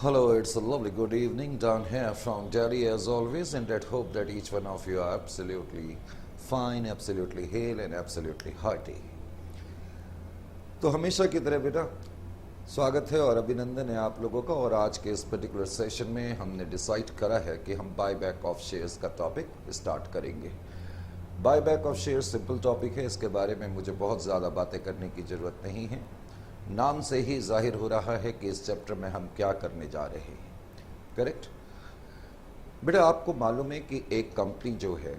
Hello, it's a lovely good evening down here from Delhi as always, and I hope that each one of you are absolutely fine, absolutely hale and absolutely hearty. तो हमेशा की तरह बेटा स्वागत है और अभिनंदन है आप लोगों का। और आज के इस पर्टिकुलर सेशन में हमने डिसाइड करा है कि हम बाय बैक ऑफ शेयर्स का टॉपिक स्टार्ट करेंगे। Bye back of shares simple topic है, इसके बारे में मुझे बहुत ज़्यादा बातें करने की ज़रूरत नहीं है। नाम से ही जाहिर हो रहा है कि इस चैप्टर में हम क्या करने जा रहे हैं। करेक्ट बेटा, आपको मालूम है कि एक कंपनी जो है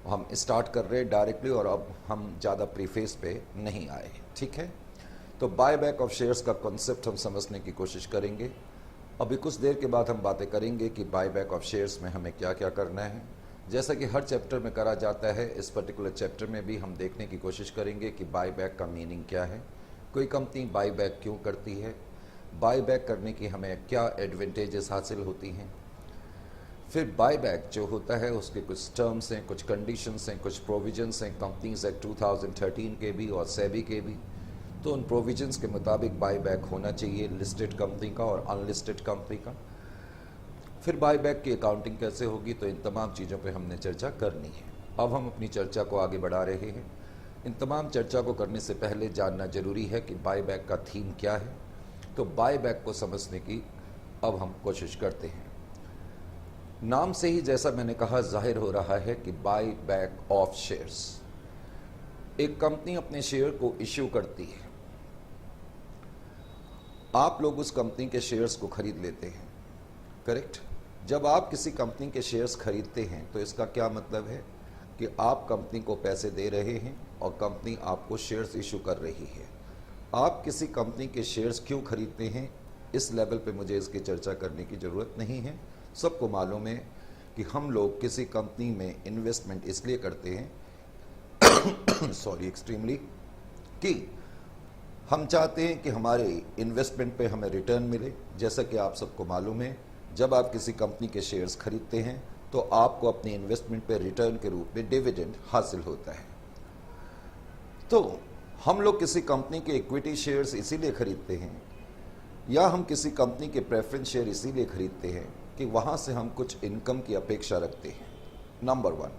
हम स्टार्ट कर रहे हैं डायरेक्टली, और अब हम ज़्यादा प्रीफेस पे नहीं आए, ठीक है। तो बाय बैक ऑफ शेयर्स का कॉन्सेप्ट हम समझने की कोशिश करेंगे। अभी कुछ देर के बाद हम बातें करेंगे कि बाय बैक ऑफ शेयर्स में हमें क्या क्या करना है। जैसा कि हर चैप्टर में करा जाता है, इस पर्टिकुलर चैप्टर में भी हम देखने की कोशिश करेंगे कि बाय बैक का मीनिंग क्या है, कोई कंपनी बाय बैक क्यों करती है, बाय बैक करने की हमें क्या एडवांटेजेस हासिल होती हैं। फिर बाय बैक जो होता है उसके कुछ टर्म्स हैं, कुछ कंडीशंस हैं, कुछ प्रोविजंस हैं कंपनीज एक्ट 2013 के भी और सेबी के भी। तो उन प्रोविजंस के मुताबिक बाय बैक होना चाहिए लिस्टेड कंपनी का और अनलिस्टेड कंपनी का। फिर बाय बैक की अकाउंटिंग कैसे होगी, तो इन तमाम चीज़ों पे हमने चर्चा करनी है। अब हम अपनी चर्चा को आगे बढ़ा रहे हैं। इन तमाम चर्चा को करने से पहले जानना जरूरी है कि बाय बैक का थीम क्या है। तो बाय बैक को समझने की अब हम कोशिश करते हैं। नाम से ही जैसा मैंने कहा जाहिर हो रहा है कि बाय बैक ऑफ शेयर्स, एक कंपनी अपने शेयर को इश्यू करती है, आप लोग उस कंपनी के शेयर्स को खरीद लेते हैं। करेक्ट। जब आप किसी कंपनी के शेयर्स खरीदते हैं तो इसका क्या मतलब है कि आप कंपनी को पैसे दे रहे हैं और कंपनी आपको शेयर्स इशू कर रही है। आप किसी कंपनी के शेयर्स क्यों खरीदते हैं, इस लेवल पे मुझे इसकी चर्चा करने की ज़रूरत नहीं है। सबको मालूम है कि हम लोग किसी कंपनी में इन्वेस्टमेंट इसलिए करते हैं सॉरी एक्सट्रीमली, कि हम चाहते हैं कि हमारे इन्वेस्टमेंट पे हमें रिटर्न मिले। जैसा कि आप सबको मालूम है, जब आप किसी कंपनी के शेयर्स खरीदते हैं तो आपको अपने इन्वेस्टमेंट पे रिटर्न के रूप में डिविडेंड हासिल होता है। तो हम लोग किसी कंपनी के इक्विटी शेयर्स इसीलिए खरीदते हैं, या हम किसी कंपनी के प्रेफरेंस शेयर इसीलिए खरीदते हैं कि वहाँ से हम कुछ इनकम की अपेक्षा रखते हैं, नंबर वन।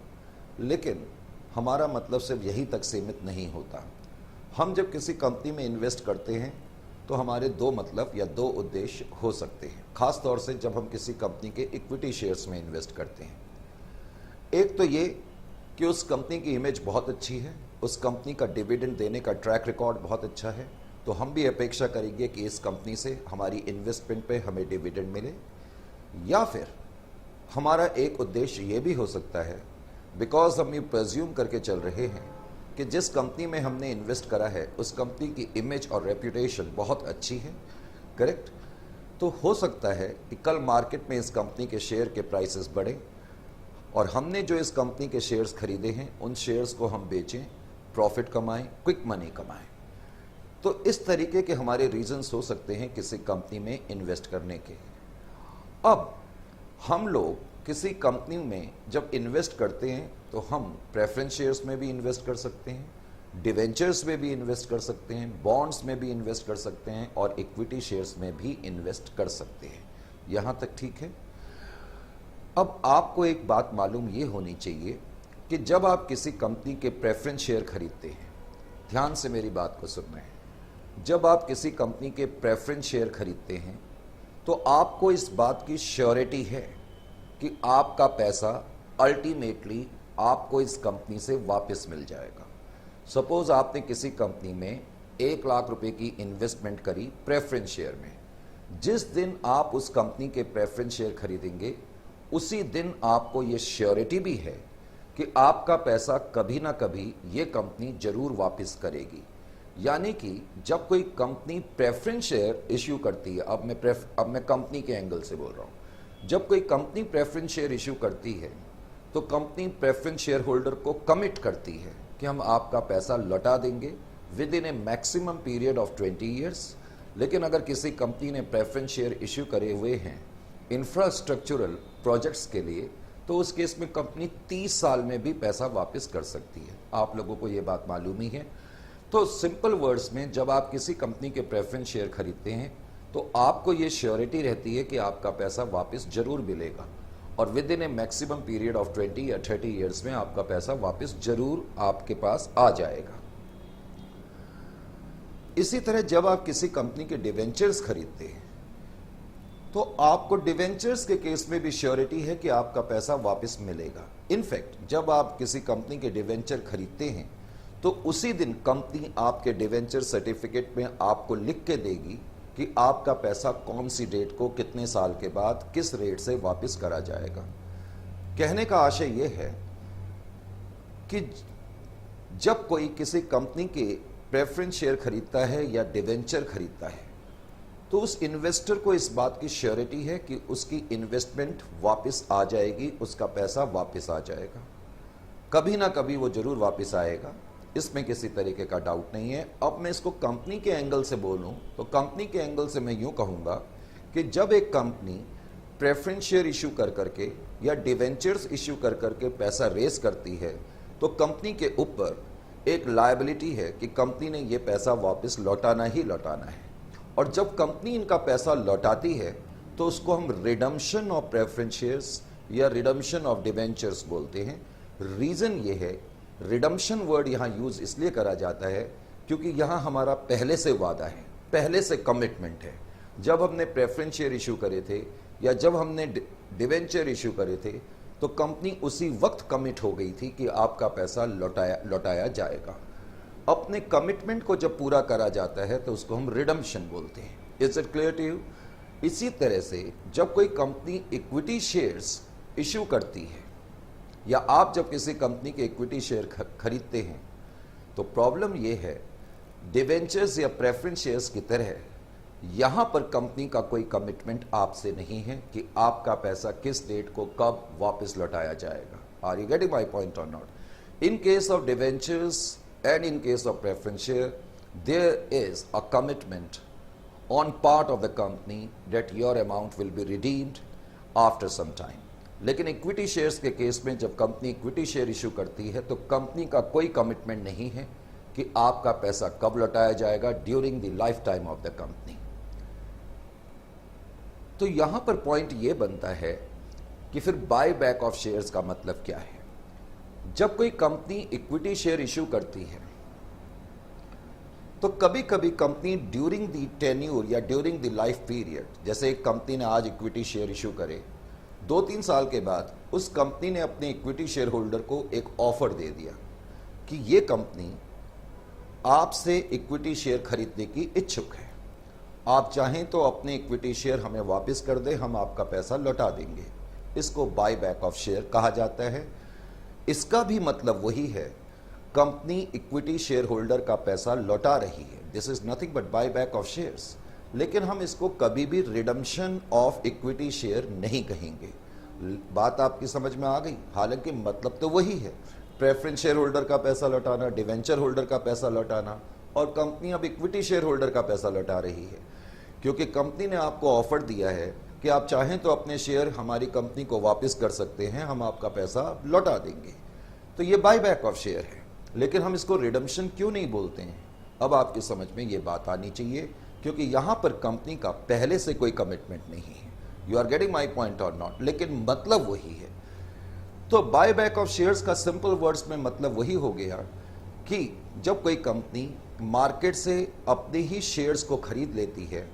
लेकिन हमारा मतलब सिर्फ यही तक सीमित नहीं होता। हम जब किसी कंपनी में इन्वेस्ट करते हैं तो हमारे दो मतलब या दो उद्देश्य हो सकते हैं, खास तौर से जब हम किसी कंपनी के इक्विटी शेयर्स में इन्वेस्ट करते हैं। एक तो ये कि उस कंपनी की इमेज बहुत अच्छी है, उस कंपनी का डिविडेंड देने का ट्रैक रिकॉर्ड बहुत अच्छा है, तो हम भी अपेक्षा करेंगे कि इस कंपनी से हमारी इन्वेस्टमेंट पे हमें डिविडेंड मिले। या फिर हमारा एक उद्देश्य ये भी हो सकता है, बिकॉज हम ये प्रेज्यूम करके चल रहे हैं कि जिस कंपनी में हमने इन्वेस्ट करा है उस कंपनी की इमेज और रेप्यूटेशन बहुत अच्छी है। करेक्ट। तो हो सकता है कि कल मार्केट में इस कंपनी के शेयर के प्राइसेस बढ़े और हमने जो इस कंपनी के शेयर्स खरीदे हैं उन शेयर्स को हम बेचें, प्रॉफिट कमाएं, क्विक मनी कमाएं। तो इस तरीके के हमारे रीजंस हो सकते हैं किसी कंपनी में इन्वेस्ट करने के। अब हम लोग किसी कंपनी में जब इन्वेस्ट करते हैं तो हम प्रेफरेंस शेयर्स में भी इन्वेस्ट कर सकते हैं, डिवेंचर्स में भी इन्वेस्ट कर सकते हैं, बॉन्ड्स में भी इन्वेस्ट कर सकते हैं और इक्विटी शेयर्स में भी इन्वेस्ट कर सकते हैं। यहाँ तक ठीक है। अब आपको एक बात मालूम ये होनी चाहिए कि जब आप किसी कंपनी के प्रेफरेंस शेयर खरीदते हैं, ध्यान से मेरी बात को सुनना है, जब आप किसी कंपनी के प्रेफरेंस शेयर खरीदते हैं तो आपको इस बात की श्योरिटी है कि आपका पैसा अल्टीमेटली आपको इस कंपनी से वापस मिल जाएगा। सपोज आपने किसी कंपनी में 1 लाख रुपए की इन्वेस्टमेंट करी प्रेफरेंस शेयर में, जिस दिन आप उस कंपनी के प्रेफरेंस शेयर खरीदेंगे उसी दिन आपको ये श्योरिटी भी है कि आपका पैसा कभी ना कभी ये कंपनी जरूर वापस करेगी। यानी कि जब कोई कंपनी प्रेफरेंस शेयर इश्यू करती है, अब मैं कंपनी के एंगल से बोल रहा हूँ, जब कोई कंपनी प्रेफरेंस शेयर इश्यू करती है तो कंपनी प्रेफरेंस शेयर होल्डर को कमिट करती है कि हम आपका पैसा लौटा देंगे with in A maximum period of 20 years. लेकिन अगर किसी कंपनी ने प्रेफरेंस शेयर इश्यू करे हुए हैं इंफ्रास्ट्रक्चरल प्रोजेक्ट्स के लिए, तो उस केस में कंपनी 30 साल में भी पैसा वापस कर सकती है। आप लोगों को ये बात मालूम ही है। तो सिंपल वर्ड्स में, जब आप किसी कंपनी के प्रेफरेंस शेयर खरीदते हैं तो आपको ये श्योरिटी रहती है कि आपका पैसा वापस जरूर मिलेगा और with in A maximum period of 20 या 30 ईयर्स में आपका पैसा वापस जरूर आपके पास आ जाएगा। इसी तरह जब आप किसी कंपनी के डिवेंचर्स खरीदते हैं तो आपको डिवेंचर्स के केस में भी श्योरिटी है कि आपका पैसा वापस मिलेगा। इनफैक्ट जब आप किसी कंपनी के डिवेंचर खरीदते हैं तो उसी दिन कंपनी आपके डिवेंचर सर्टिफिकेट में आपको लिख के देगी कि आपका पैसा कौन सी डेट को कितने साल के बाद किस रेट से वापस करा जाएगा। कहने का आशय यह है कि जब कोई किसी कंपनी के प्रेफरेंस शेयर खरीदता है या डिवेंचर खरीदता है तो उस इन्वेस्टर को इस बात की श्योरिटी है कि उसकी इन्वेस्टमेंट वापस आ जाएगी, उसका पैसा वापस आ जाएगा, कभी ना कभी वो जरूर वापस आएगा, इसमें किसी तरीके का डाउट नहीं है। अब मैं इसको कंपनी के एंगल से बोलूं तो कंपनी के एंगल से मैं यूं कहूंगा कि जब एक कंपनी प्रेफरेंस शेयर इशू कर करके या डिवेंचर्स इशू कर करके पैसा रेस करती है तो कंपनी के ऊपर एक लायबिलिटी है कि कंपनी ने ये पैसा वापस लौटाना ही लौटाना है। और जब कंपनी इनका पैसा लौटाती है तो उसको हम रिडम्पशन ऑफ प्रेफरेंस शेयर्स या रिडम्पशन ऑफ डिवेंचर्स बोलते हैं। रीजन ये है, रिडम्पशन वर्ड यहां यूज इसलिए करा जाता है क्योंकि यहां हमारा पहले से वादा है, पहले से कमिटमेंट है। जब हमने प्रेफरेंस शेयर इशू करे थे या जब हमने डिवेंचर इशू करे थे तो कंपनी उसी वक्त कमिट हो गई थी कि आपका पैसा लौटाया जाएगा। अपने कमिटमेंट को जब पूरा करा जाता है तो उसको हम रिडम्पशन बोलते हैं। Is it clear to you? इसी तरह से जब कोई कंपनी इक्विटी शेयर्स इशू करती है या आप जब किसी कंपनी के इक्विटी शेयर खरीदते हैं तो प्रॉब्लम यह है, डिवेंचर्स या प्रेफरेंस शेयर्स की तरह यहां पर कंपनी का कोई कमिटमेंट आपसे नहीं है कि आपका पैसा किस डेट को कब वापस लौटाया जाएगा। Are you getting my point और not? In case of debentures and in case of preference share, there is a commitment on part of the company that your amount will be redeemed after some time. लेकिन equity shares के case में जब company equity share issue करती है तो company का कोई commitment नहीं है कि आपका पैसा कब लौटाया जाएगा during the life time of the company. तो यहां पर पॉइंट यह बनता है कि फिर बाय बैक ऑफ शेयर्स का मतलब क्या है। जब कोई कंपनी इक्विटी शेयर इशू करती है तो कभी कभी कंपनी ड्यूरिंग द टेन्यूर या ड्यूरिंग द लाइफ पीरियड, जैसे एक कंपनी ने आज इक्विटी शेयर इशू करे, 2-3 साल के बाद उस कंपनी ने अपने इक्विटी शेयर होल्डर को एक ऑफर दे दिया कि ये कंपनी आपसे इक्विटी शेयर खरीदने की इच्छुक है, आप चाहें तो अपने इक्विटी शेयर हमें वापस कर दें, हम आपका पैसा लौटा देंगे। इसको बाय बैक ऑफ शेयर कहा जाता है। इसका भी मतलब वही है, कंपनी इक्विटी शेयर होल्डर का पैसा लौटा रही है, this is nothing but buy back of shares. लेकिन हम इसको कभी भी रिडम्पशन ऑफ इक्विटी शेयर नहीं कहेंगे। बात आपकी समझ में आ गई? हालांकि मतलब तो वही है, प्रेफरेंस शेयर होल्डर का पैसा लौटाना, डिवेंचर होल्डर का पैसा लौटाना, और कंपनी अब इक्विटी शेयर होल्डर का पैसा लौटा रही है क्योंकि कंपनी ने आपको ऑफर दिया है कि आप चाहें तो अपने शेयर हमारी कंपनी को वापस कर सकते हैं, हम आपका पैसा लौटा देंगे। तो ये बाय बैक ऑफ शेयर है। लेकिन हम इसको रिडम्पशन क्यों नहीं बोलते हैं, अब आपकी समझ में ये बात आनी चाहिए, क्योंकि यहां पर कंपनी का पहले से कोई कमिटमेंट नहीं है। You are getting my point और नॉट? लेकिन मतलब वही है। तो बाय बैक ऑफ शेयर्स का सिंपल वर्ड्स में मतलब वही हो गया कि जब कोई कंपनी मार्केट से अपने ही शेयर्स को खरीद लेती है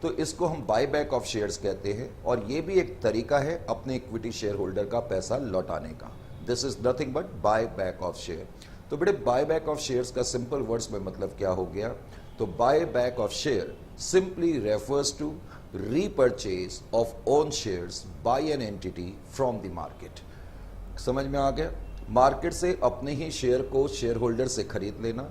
तो इसको हम बाय बैक ऑफ शेयर्स कहते हैं, और ये भी एक तरीका है अपने इक्विटी शेयर होल्डर का पैसा लौटाने का। This is nothing but buy back of share. तो बेटे बाय बैक ऑफ शेयर्स का सिंपल वर्ड्स में मतलब क्या हो गया? तो buy back of share simply refers to repurchase of own shares by an entity from the market. समझ में आ गया? मार्केट से अपने ही शेयर को शेयर होल्डर से खरीद लेना,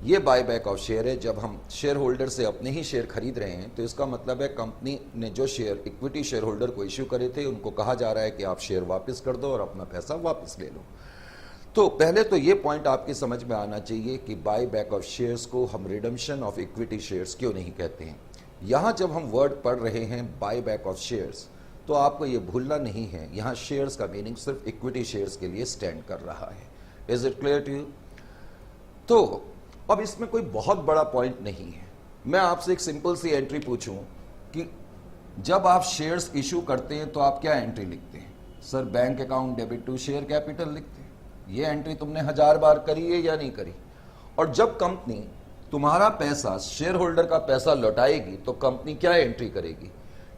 ये बाय बैक ऑफ शेयर है। जब हम शेयर होल्डर से अपने ही शेयर खरीद रहे हैं तो इसका मतलब है कंपनी ने जो शेयर इक्विटी शेयर होल्डर को इश्यू करे थे उनको कहा जा रहा है कि आप शेयर वापस कर दो और अपना पैसा वापस ले लो। तो पहले तो ये पॉइंट आपकी समझ में आना चाहिए कि बाय बैक ऑफ शेयर्स को हम रिडम्पशन ऑफ इक्विटी शेयर्स क्यों नहीं कहते हैं। यहां जब हम वर्ड पढ़ रहे हैं बाय बैक ऑफ शेयर्स तो आपको ये भूलना नहीं है, यहां शेयर्स का मीनिंग सिर्फ इक्विटी शेयर्स के लिए स्टैंड कर रहा है। Is it clear to you? तो अब इसमें कोई बहुत बड़ा पॉइंट नहीं है, मैं आपसे एक सिंपल सी एंट्री पूछूं कि जब आप शेयर्स इशू करते हैं तो आप क्या एंट्री लिखते हैं? Sir bank account debit to share capital लिखते हैं। ये एंट्री तुमने 1000 बार करी है या नहीं करी? और जब कंपनी तुम्हारा पैसा, शेयर होल्डर का पैसा लौटाएगी तो कंपनी क्या एंट्री करेगी?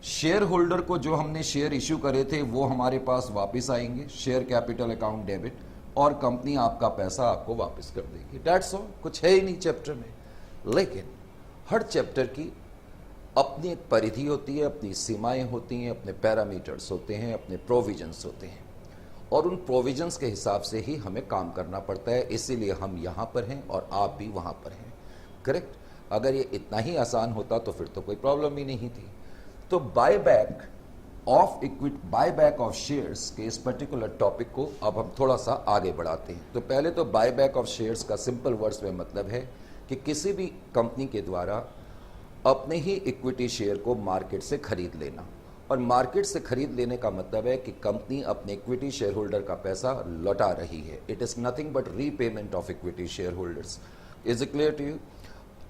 शेयर होल्डर को जो हमने शेयर इश्यू करे थे वो हमारे पास वापस आएंगे, शेयर कैपिटल अकाउंट डेबिट, और कंपनी आपका पैसा आपको वापस कर देगी। दैट्स ऑल, कुछ है ही नहीं चैप्टर में। लेकिन हर चैप्टर की अपनी एक परिधि होती है, अपनी सीमाएं होती हैं, अपने पैरामीटर्स होते हैं, अपने प्रोविजंस होते हैं, और उन प्रोविजंस के हिसाब से ही हमें काम करना पड़ता है। इसीलिए हम यहाँ पर हैं और आप भी वहाँ पर हैं। करेक्ट? अगर ये इतना ही आसान होता तो फिर तो कोई प्रॉब्लम ही नहीं थी। तो बायबैक ऑफ शेयर्स के इस पर्टिकुलर टॉपिक को अब हम थोड़ा सा आगे बढ़ाते हैं। तो पहले तो बायबैक ऑफ शेयर्स का सिंपल वर्ड्स में मतलब है कि किसी भी कंपनी के द्वारा अपने ही इक्विटी शेयर को मार्केट से खरीद लेना। और मार्केट से खरीद लेने का मतलब है कि कंपनी अपने इक्विटी शेयर होल्डर का पैसा लौटा रही है। It is nothing but repayment of equity share holders. Is it clear to you?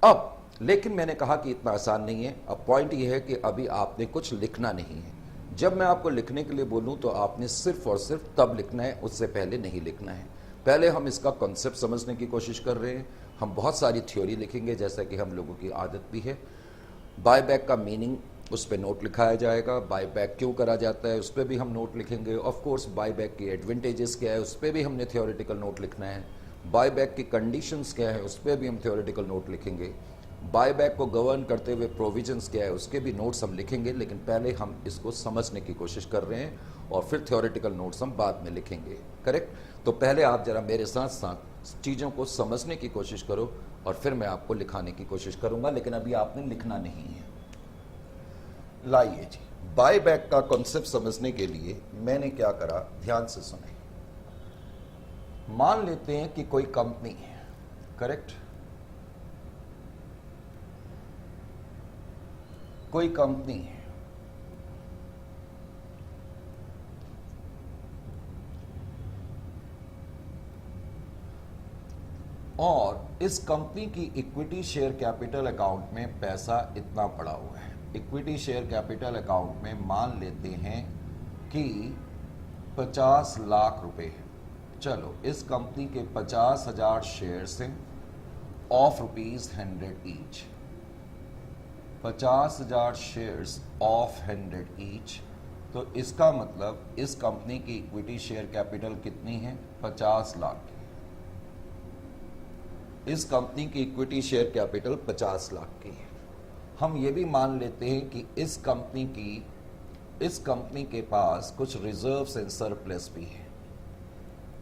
अब लेकिन मैंने कहा कि इतना आसान नहीं है। अब पॉइंट ये है कि अभी आपने कुछ लिखना नहीं है। जब मैं आपको लिखने के लिए बोलूं तो आपने सिर्फ और सिर्फ तब लिखना है, उससे पहले नहीं लिखना है। पहले हम इसका कॉन्सेप्ट समझने की कोशिश कर रहे हैं। हम बहुत सारी थ्योरी लिखेंगे, जैसा कि हम लोगों की आदत भी है। बायबैक का मीनिंग उस पर नोट लिखाया जाएगा। बायबैक क्यों करा जाता है उस पर भी हम नोट लिखेंगे। ऑफ कोर्स बायबैक की एडवांटेजेस क्या है उस पर भी हमने थ्योरेटिकल नोट लिखना है। बायबैक की कंडीशंस क्या है उस पर भी हम थ्योरेटिकल नोट लिखेंगे। बायबैक को गवर्न करते हुए प्रोविजंस क्या है उसके भी नोट्स हम लिखेंगे। लेकिन पहले हम इसको समझने की कोशिश कर रहे हैं और फिर थ्योरेटिकल नोट्स हम बाद में लिखेंगे। करेक्ट? तो पहले आप जरा मेरे साथ साथ चीज़ों को समझने की कोशिश करो और फिर मैं आपको लिखाने की कोशिश करूंगा। लेकिन अभी आपने लिखना नहीं है। लाइए जी, बायबैक का कॉन्सेप्ट समझने के लिए मैंने क्या करा, ध्यान से सुने। मान लेते हैं कि कोई कंपनी है। करेक्ट? कोई कंपनी है और इस कंपनी की इक्विटी शेयर कैपिटल अकाउंट में पैसा इतना पड़ा हुआ है। इक्विटी शेयर कैपिटल अकाउंट में मान लेते हैं कि 50 लाख रुपए है। चलो, इस कंपनी के 50,000 शेयर्स हैं of ₹100 each. 50,000 shares of 100 each. तो इसका मतलब इस कंपनी की इक्विटी शेयर कैपिटल कितनी है? 50 लाख की। इस कंपनी की इक्विटी शेयर कैपिटल 50 लाख की है। हम ये भी मान लेते हैं कि इस कंपनी के पास कुछ रिजर्व्स एंड सरप्लस भी है।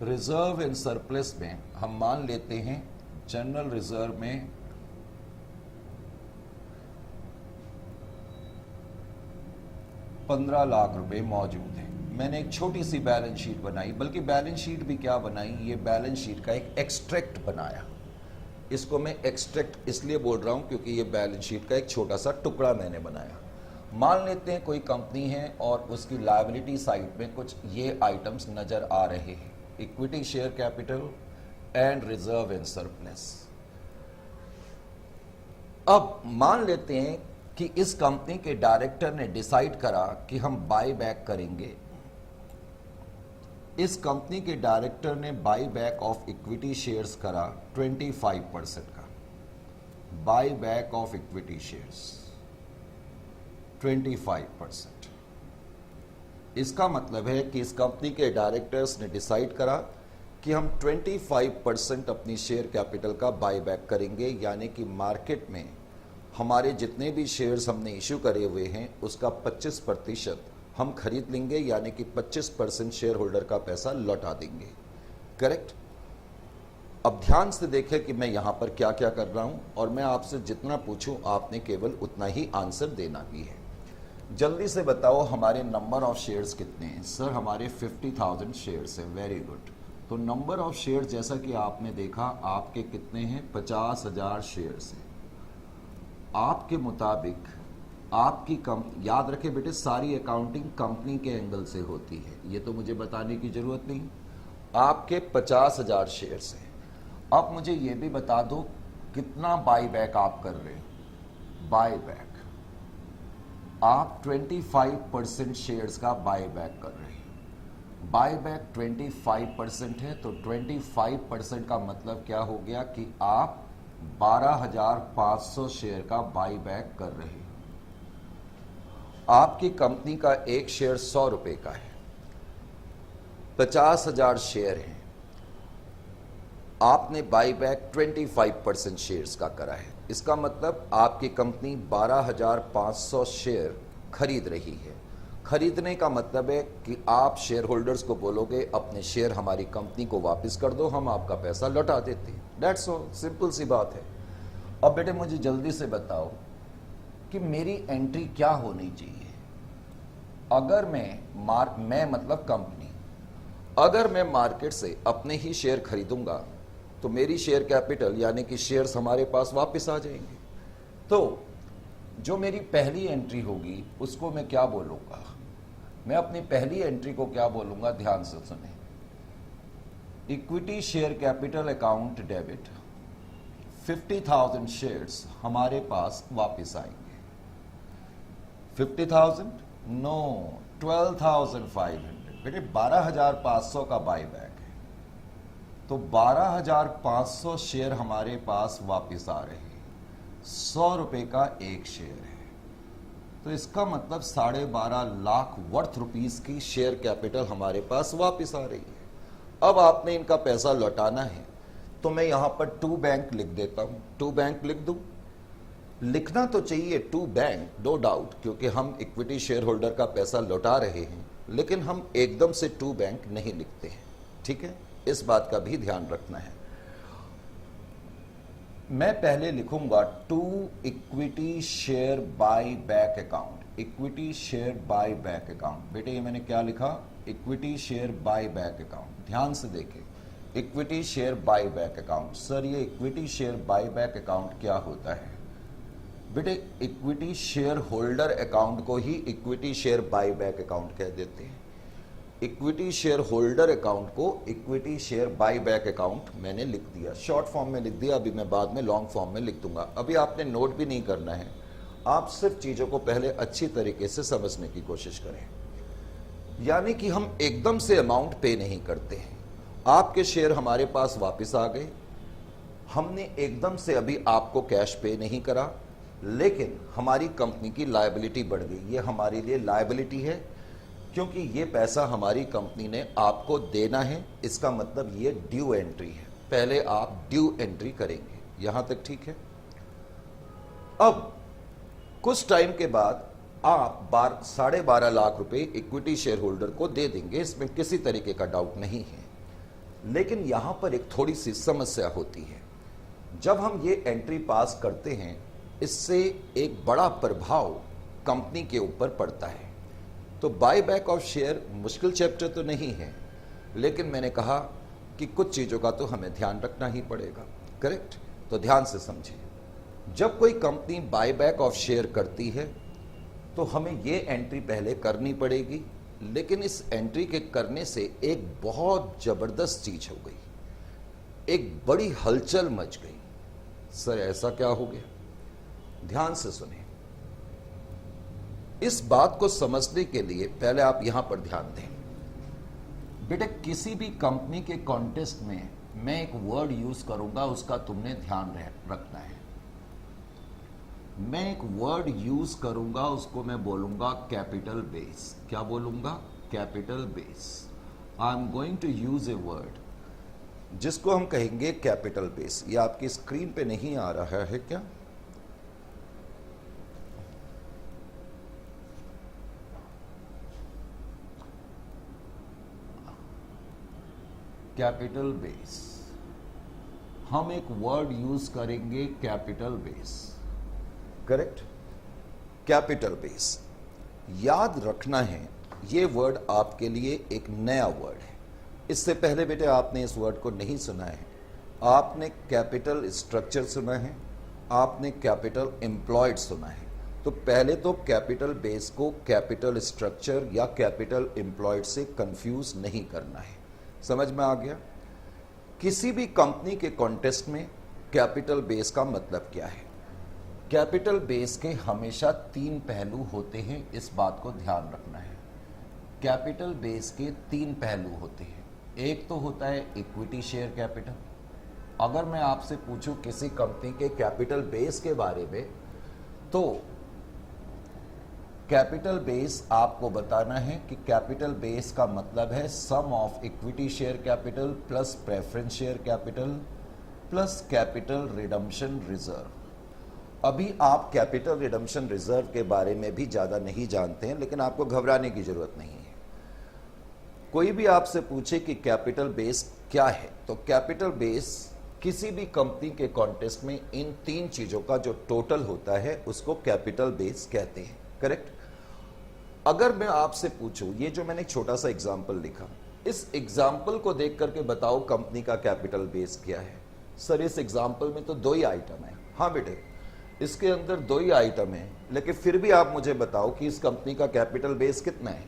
रिजर्व एंड सरप्लस में हम मान लेते हैं जनरल रिजर्व में 15 लाख रुपए मौजूद है। मैंने एक छोटी सी बैलेंस शीट बनाई, बल्कि बैलेंस शीट भी क्या बनाई, ये बैलेंस शीट का एक एक्सट्रैक्ट बनाया। इसको मैं एक्सट्रैक्ट इसलिए बोल रहा हूं क्योंकि ये बैलेंस शीट का एक छोटा सा टुकड़ा मैंने बनाया। मान लेते हैं कोई कंपनी है और उसकी लायबिलिटी साइड में कुछ ये आइटम्स नजर आ रहे हैं, equity share capital and reserve and surplus. अब मान लेते हैं कि इस कंपनी के डायरेक्टर ने डिसाइड करा कि हम बाय बैक करेंगे। इस कंपनी के डायरेक्टर ने bye back of equity shares करा 25% का। Bye back of equity shares 25%। इसका मतलब है कि इस कंपनी के डायरेक्टर्स ने डिसाइड करा कि हम 25% अपनी शेयर कैपिटल का बाय बैक करेंगे, यानी कि मार्केट में हमारे जितने भी शेयर्स हमने इश्यू करे हुए हैं उसका 25% हम खरीद लेंगे, यानी कि 25% शेयर होल्डर का पैसा लौटा देंगे। करेक्ट? अब ध्यान से देखें कि मैं यहां पर क्या क्या कर रहा हूं और मैं आपसे जितना पूछूं आपने केवल उतना ही आंसर देना भी है। जल्दी से बताओ हमारे नंबर ऑफ शेयर्स कितने हैं? सर हमारे 50,000 शेयर्स हैं। Very good. तो नंबर ऑफ शेयर्स जैसा कि आपने देखा आपके कितने हैं? 50,000 शेयर्स हैं। आपके मुताबिक आपकी याद रखे बेटे, सारी अकाउंटिंग कंपनी के एंगल से होती है, ये तो मुझे बताने की जरूरत नहीं। आपके 50,000 शेयर्स हैं। अब मुझे ये भी बता दो कितना बाय बैक आप कर रहे हो। बाय बैक, आप 25% शेयर्स का बाय बैक कर रहे हैं। बाय बैक 25% है तो 25% का मतलब क्या हो गया कि आप 12,500 शेयर का बाय बैक कर रहे हैं। आपकी कंपनी का एक शेयर 100 रुपए का है, 50,000 शेयर हैं, आपने बाय बैक 25% शेयर्स का करा है। इसका मतलब आपकी कंपनी 12,500 शेयर खरीद रही है। खरीदने का मतलब है कि आप शेयर होल्डर्स को बोलोगे अपने शेयर हमारी कंपनी को वापस कर दो, हम आपका पैसा लौटा देते हैं। दैट्स ऑल, सिंपल सी बात है। अब बेटे मुझे जल्दी से बताओ कि मेरी एंट्री क्या होनी चाहिए। अगर मैं मतलब कंपनी, अगर मैं मार्केट से अपने ही शेयर खरीदूंगा तो मेरी शेयर कैपिटल यानी कि शेयर्स हमारे पास वापस आ जाएंगे। तो जो मेरी पहली एंट्री होगी उसको मैं क्या बोलूंगा? मैं अपनी पहली एंट्री को क्या बोलूंगा, ध्यान से सुने। Equity share capital account debit, 50,000 shares हमारे पास वापस आएंगे। 50,000 नो, 12,500। बेटे 12,500 का बाय बैक है तो 12,500 शेयर हमारे पास वापस आ रहे हैं। 100 रुपए का एक शेयर है तो इसका मतलब 12.5 लाख वर्थ रुपीस की शेयर कैपिटल हमारे पास वापस आ रही है। अब आपने इनका पैसा लौटाना है तो मैं यहां पर टू बैंक लिख देता हूं। टू बैंक लिख दूं? लिखना तो चाहिए टू बैंक, नो डाउट, क्योंकि हम इक्विटी शेयर होल्डर का पैसा लौटा रहे हैं, लेकिन हम एकदम से टू बैंक नहीं लिखते हैं। ठीक है, इस बात का भी ध्यान रखना है। मैं पहले लिखूंगा to equity share buy back account. Equity share buy back account. बेटे ये मैंने क्या लिखा? Equity share buy back account. ध्यान से देखें, equity share buy back account. Sir ये equity share buy back account क्या होता है? बेटे इक्विटी शेयर होल्डर अकाउंट को ही equity share buy back account कह देते हैं। इक्विटी शेयर होल्डर अकाउंट को equity share buy back account मैंने लिख दिया, शॉर्ट फॉर्म में लिख दिया। अभी मैं बाद में लॉन्ग फॉर्म में लिख दूंगा। अभी आपने नोट भी नहीं करना है, आप सिर्फ चीजों को पहले अच्छी तरीके से समझने की कोशिश करें। यानी कि हम एकदम से अमाउंट पे नहीं करते हैं। आपके शेयर हमारे पास वापस आ गए, हमने एकदम से अभी आपको कैश पे नहीं करा, लेकिन हमारी कंपनी की लायबिलिटी बढ़ गई। ये हमारे लिए लायबिलिटी है क्योंकि ये पैसा हमारी कंपनी ने आपको देना है। इसका मतलब ये ड्यू एंट्री है, पहले आप ड्यू एंट्री करेंगे। यहां तक ठीक है? अब कुछ टाइम के बाद आप 12.5 लाख रुपए इक्विटी शेयर होल्डर को दे देंगे, इसमें किसी तरीके का डाउट नहीं है। लेकिन यहां पर एक थोड़ी सी समस्या होती है। जब हम ये एंट्री पास करते हैं, इससे एक बड़ा प्रभाव कंपनी के ऊपर पड़ता है। तो बाय बैक ऑफ शेयर मुश्किल चैप्टर तो नहीं है, लेकिन मैंने कहा कि कुछ चीज़ों का तो हमें ध्यान रखना ही पड़ेगा। करेक्ट? तो ध्यान से समझें, जब कोई company by back of share करती है तो हमें ये एंट्री पहले करनी पड़ेगी, लेकिन इस एंट्री के करने से एक बहुत ज़बरदस्त चीज़ हो गई, एक बड़ी हलचल मच गई। सर ऐसा क्या हो गया? ध्यान से सुने। इस बात को समझने के लिए पहले आप यहां पर ध्यान दें। बेटे किसी भी कंपनी के कॉन्टेस्ट में मैं एक वर्ड यूज करूंगा, उसका तुमने ध्यान रखना है। मैं एक वर्ड यूज करूंगा, उसको मैं बोलूंगा कैपिटल बेस। क्या बोलूंगा? Capital base. I am going to use a word जिसको हम कहेंगे कैपिटल बेस। ये आपकी स्क्रीन पे नहीं आ रहा है क्या? Capital base. हम एक वर्ड यूज करेंगे capital base. Correct? Capital base. याद रखना है, ये वर्ड आपके लिए एक नया वर्ड है। इससे पहले बेटे आपने इस वर्ड को नहीं सुना है। आपने कैपिटल स्ट्रक्चर सुना है, आपने कैपिटल एम्प्लॉयड सुना है। तो पहले तो कैपिटल बेस को कैपिटल स्ट्रक्चर या कैपिटल एम्प्लॉयड से कंफ्यूज नहीं करना है। समझ में आ गया? किसी भी कंपनी के कॉन्टेस्ट में कैपिटल बेस का मतलब क्या है? कैपिटल बेस के हमेशा 3 पहलू होते हैं, इस बात को ध्यान रखना है। कैपिटल बेस के 3 पहलू होते हैं। एक तो होता है इक्विटी शेयर कैपिटल। अगर मैं आपसे पूछूं किसी कंपनी के कैपिटल बेस के बारे में, तो कैपिटल बेस आपको बताना है कि कैपिटल बेस का मतलब है sum of equity share capital plus preference share capital plus capital redemption reserve. अभी आप कैपिटल रिडम्पशन रिजर्व के बारे में भी ज़्यादा नहीं जानते हैं, लेकिन आपको घबराने की जरूरत नहीं है। कोई भी आपसे पूछे कि कैपिटल बेस क्या है, तो कैपिटल बेस किसी भी कंपनी के कॉन्टेक्स्ट में इन 3 चीज़ों का जो टोटल होता है उसको कैपिटल बेस कहते हैं। करेक्ट। अगर मैं आपसे पूछूं, ये जो मैंने एक छोटा सा एग्जाम्पल लिखा, इस एग्जाम्पल को देख करके बताओ कंपनी का कैपिटल बेस क्या है। सर इस एग्जाम्पल में तो 2 ही आइटम है। हाँ बेटे, इसके अंदर 2 ही आइटम है, लेकिन फिर भी आप मुझे बताओ कि इस कंपनी का कैपिटल बेस कितना है।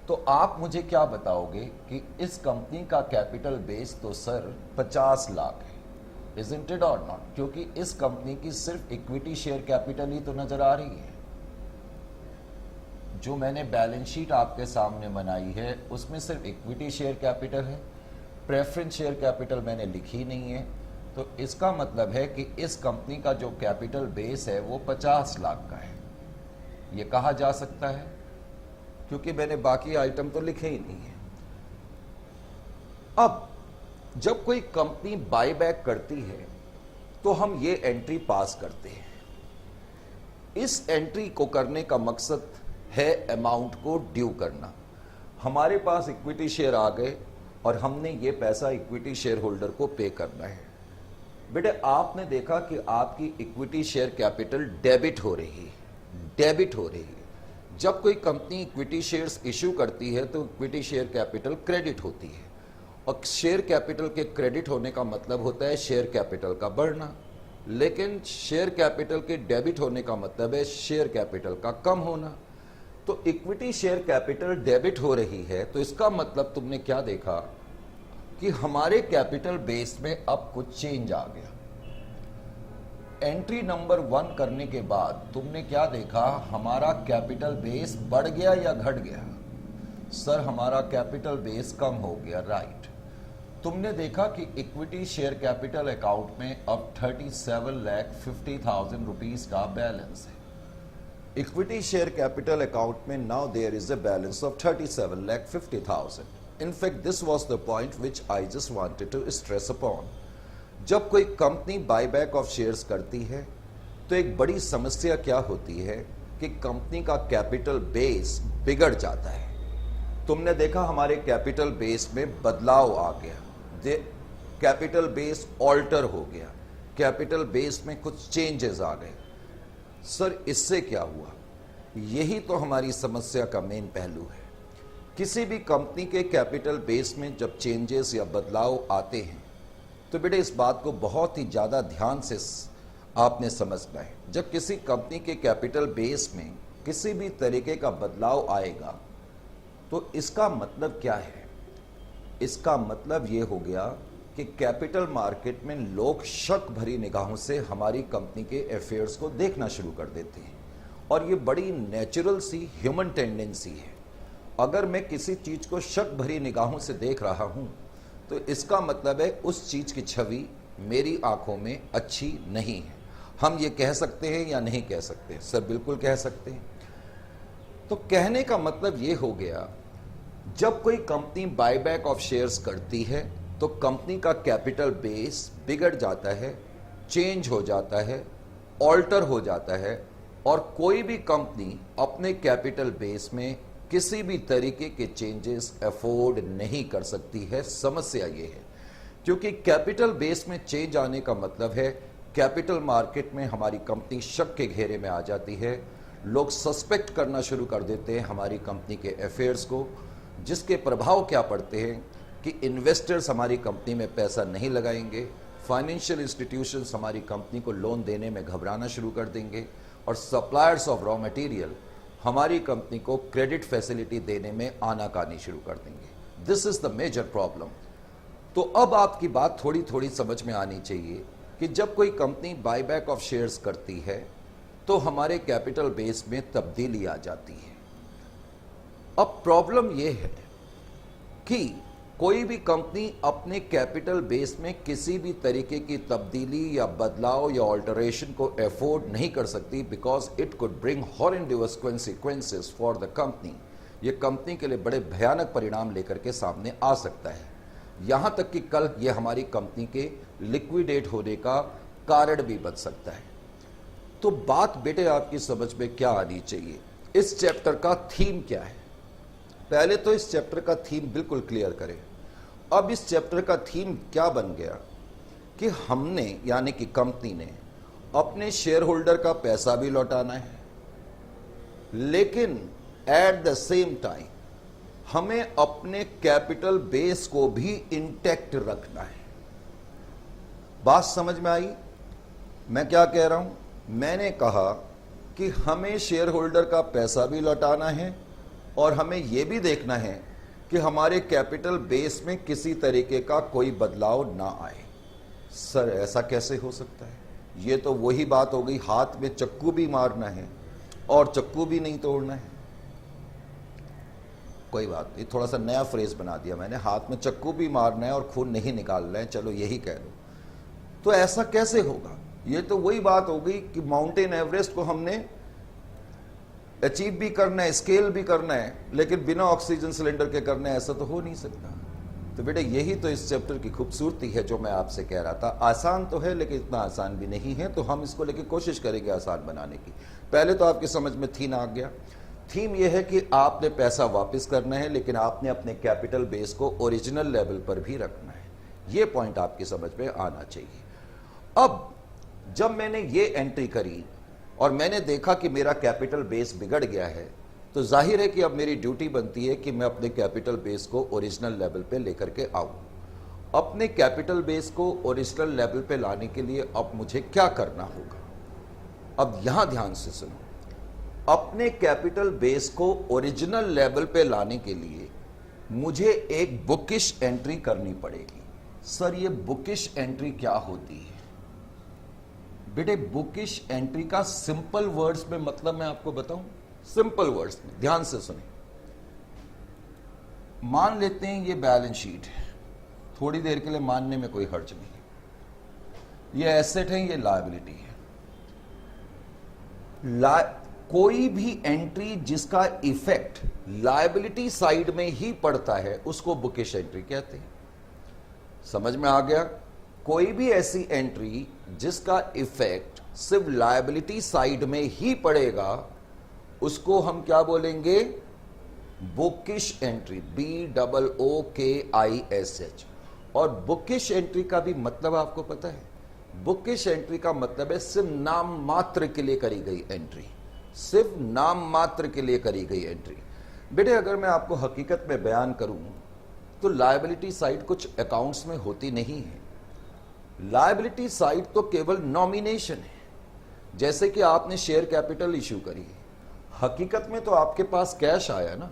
तो आप मुझे क्या बताओगे कि इस कंपनी का कैपिटल बेस तो सर 50 लाख है। Isn't it or not? क्योंकि इस कंपनी की सिर्फ इक्विटी शेयर कैपिटल ही तो नजर आ रही है। जो मैंने बैलेंस शीट आपके सामने बनाई है उसमें सिर्फ इक्विटी शेयर कैपिटल है, प्रेफरेंस शेयर कैपिटल मैंने लिखी नहीं है। तो इसका मतलब है कि इस कंपनी का जो कैपिटल बेस है वो 50 लाख का है। ये कहा जा सकता है क्योंकि मैंने बाकी आइटम तो लिखे ही नहीं है। अब जब कोई कंपनी बायबैक करती है तो हम ये एंट्री पास करते हैं। इस एंट्री को करने का मकसद है अमाउंट को ड्यू करना। हमारे पास इक्विटी शेयर आ गए और हमने ये पैसा इक्विटी शेयर होल्डर को पे करना है। बेटे आपने देखा कि आपकी इक्विटी शेयर कैपिटल डेबिट हो रही है। जब कोई कंपनी इक्विटी शेयर्स इश्यू करती है तो इक्विटी शेयर कैपिटल क्रेडिट होती है, और शेयर कैपिटल के क्रेडिट होने का मतलब होता है शेयर कैपिटल का बढ़ना। लेकिन शेयर कैपिटल के डेबिट होने का मतलब है शेयर कैपिटल का कम होना। तो इक्विटी शेयर कैपिटल डेबिट हो रही है, तो इसका मतलब तुमने क्या देखा कि हमारे कैपिटल बेस में अब कुछ चेंज आ गया। एंट्री नंबर 1 करने के बाद तुमने क्या देखा, हमारा कैपिटल बेस बढ़ गया या घट गया। सर हमारा कैपिटल बेस कम हो गया, राइट। तुमने देखा कि इक्विटी शेयर कैपिटल अकाउंट में अब 37,50,000 रुपीज का बैलेंस है। इक्विटी शेयर कैपिटल अकाउंट में now there is a balance of 37,50,000। In fact, this was the point which I just wanted to stress upon. जब कोई कंपनी बायबैक ऑफ शेयर्स करती है तो एक बड़ी समस्या क्या होती है कि कंपनी का कैपिटल बेस बिगड़ जाता है। तुमने देखा हमारे कैपिटल बेस में बदलाव आ गया, कैपिटल बेस ऑल्टर हो गया, कैपिटल बेस में कुछ चेंजेस आ गए। सर इससे क्या हुआ? यही तो हमारी समस्या का मेन पहलू है। किसी भी कंपनी के कैपिटल बेस में जब चेंजेस या बदलाव आते हैं तो बेटे इस बात को बहुत ही ज़्यादा ध्यान से आपने समझना है। जब किसी कंपनी के कैपिटल बेस में किसी भी तरीके का बदलाव आएगा तो इसका मतलब क्या है? इसका मतलब ये हो गया कि कैपिटल मार्केट में लोग शक भरी निगाहों से हमारी कंपनी के अफेयर्स को देखना शुरू कर देते हैं, और ये बड़ी नेचुरल सी ह्यूमन टेंडेंसी है। अगर मैं किसी चीज़ को शक भरी निगाहों से देख रहा हूँ तो इसका मतलब है उस चीज़ की छवि मेरी आंखों में अच्छी नहीं है। हम ये कह सकते हैं या नहीं कह सकते? सर बिल्कुल कह सकते हैं। तो कहने का मतलब ये हो गया, जब कोई कंपनी बायबैक ऑफ शेयर्स करती है तो कंपनी का कैपिटल बेस बिगड़ जाता है, चेंज हो जाता है, ऑल्टर हो जाता है, और कोई भी कंपनी अपने कैपिटल बेस में किसी भी तरीके के चेंजेस अफोर्ड नहीं कर सकती है। समस्या ये है क्योंकि कैपिटल बेस में चेंज आने का मतलब है कैपिटल मार्केट में हमारी कंपनी शक के घेरे में आ जाती है। लोग सस्पेक्ट करना शुरू कर देते हैं हमारी कंपनी के अफेयर्स को, जिसके प्रभाव क्या पड़ते हैं कि इन्वेस्टर्स हमारी कंपनी में पैसा नहीं लगाएंगे, फाइनेंशियल इंस्टीट्यूशंस हमारी कंपनी को लोन देने में घबराना शुरू कर देंगे, और सप्लायर्स ऑफ रॉ मटेरियल हमारी कंपनी को क्रेडिट फैसिलिटी देने में आनाकानी शुरू कर देंगे। This is the major problem. तो अब आपकी बात थोड़ी थोड़ी समझ में आनी चाहिए कि जब कोई कंपनी बायबैक ऑफ शेयर्स करती है तो हमारे कैपिटल बेस में तब्दीली आ जाती है। अब प्रॉब्लम यह है कि कोई भी कंपनी अपने कैपिटल बेस में किसी भी तरीके की तब्दीली या बदलाव या ऑल्टरेशन को अफोर्ड नहीं कर सकती, because it could bring horrendous consequences for the company. ये कंपनी के लिए बड़े भयानक परिणाम लेकर के सामने आ सकता है, यहां तक कि कल ये हमारी कंपनी के लिक्विडेट होने का कारण भी बन सकता है। तो बात बेटे आपकी समझ में क्या आनी चाहिए, इस चैप्टर का थीम क्या है? पहले तो इस चैप्टर का थीम बिल्कुल क्लियर करें। अब इस चैप्टर का थीम क्या बन गया कि हमने यानी कि कंपनी ने अपने शेयर होल्डर का पैसा भी लौटाना है, लेकिन एट द सेम टाइम हमें अपने कैपिटल बेस को भी इंटैक्ट रखना है। बात समझ में आई मैं क्या कह रहा हूं? मैंने कहा कि हमें शेयर होल्डर का पैसा भी लौटाना है और हमें यह भी देखना है कि हमारे कैपिटल बेस में किसी तरीके का कोई बदलाव ना आए। सर ऐसा कैसे हो सकता है? ये तो वही बात हो गई, हाथ में चक्कू भी मारना है और चक्कू भी नहीं तोड़ना है। कोई बात नहीं, थोड़ा सा नया फ्रेज बना दिया मैंने, हाथ में चक्कू भी मारना है और खून नहीं निकालना है, चलो यही कह लो। तो ऐसा कैसे होगा? ये तो वही बात हो गई कि माउंटेन एवरेस्ट को हमने अचीव भी करना है, स्केल भी करना है, लेकिन बिना ऑक्सीजन सिलेंडर के करना है, ऐसा तो हो नहीं सकता। तो बेटा यही तो इस चैप्टर की खूबसूरती है जो मैं आपसे कह रहा था। आसान तो है लेकिन इतना आसान भी नहीं है, तो हम इसको लेकर कोशिश करेंगे आसान बनाने की। पहले तो आपकी समझ में थीम आ गया। थीम यह है कि आपने पैसा वापस करना है, लेकिन आपने अपने कैपिटल बेस को ओरिजिनल लेवल पर भी रखना है। यह पॉइंट आपकी समझ में आना चाहिए। अब जब मैंने ये एंट्री करी और मैंने देखा कि मेरा कैपिटल बेस बिगड़ गया है, तो जाहिर है कि अब मेरी ड्यूटी बनती है कि मैं अपने कैपिटल बेस को ओरिजिनल लेवल पे लेकर के आऊं। अपने कैपिटल बेस को ओरिजिनल लेवल पे लाने के लिए अब मुझे क्या करना होगा? अब यहां ध्यान से सुनो। अपने कैपिटल बेस को ओरिजिनल लेवल पे लाने के लिए मुझे एक बुकिश एंट्री करनी पड़ेगी। सर ये बुकिश एंट्री क्या होती है? बेटे बुकिश एंट्री का सिंपल वर्ड्स में मतलब मैं आपको बताऊं, सिंपल वर्ड्स में ध्यान से सुने। मान लेते हैं ये बैलेंस शीट है, थोड़ी देर के लिए मानने में कोई हर्ज नहीं। ये एसेट है, ये लायबिलिटी है। कोई भी एंट्री जिसका इफेक्ट लायबिलिटी साइड में ही पड़ता है उसको बुकिश एंट्री कहते हैं। समझ में आ गया? कोई भी ऐसी एंट्री जिसका इफेक्ट सिर्फ लायबिलिटी साइड में ही पड़ेगा उसको हम क्या बोलेंगे? Bookish entry, BOOKISH। और बुकिश एंट्री का भी मतलब आपको पता है? बुकिश एंट्री का मतलब है सिर्फ नाम मात्र के लिए करी गई एंट्री, सिर्फ नाम मात्र के लिए करी गई एंट्री। बेटे अगर मैं आपको हकीकत में बयान करूं तो लायबिलिटी साइड कुछ अकाउंट्स में होती नहीं है। लायबिलिटी साइड तो केवल नॉमिनेशन है। जैसे कि आपने शेयर कैपिटल इश्यू करी, हकीकत में तो आपके पास कैश आया ना।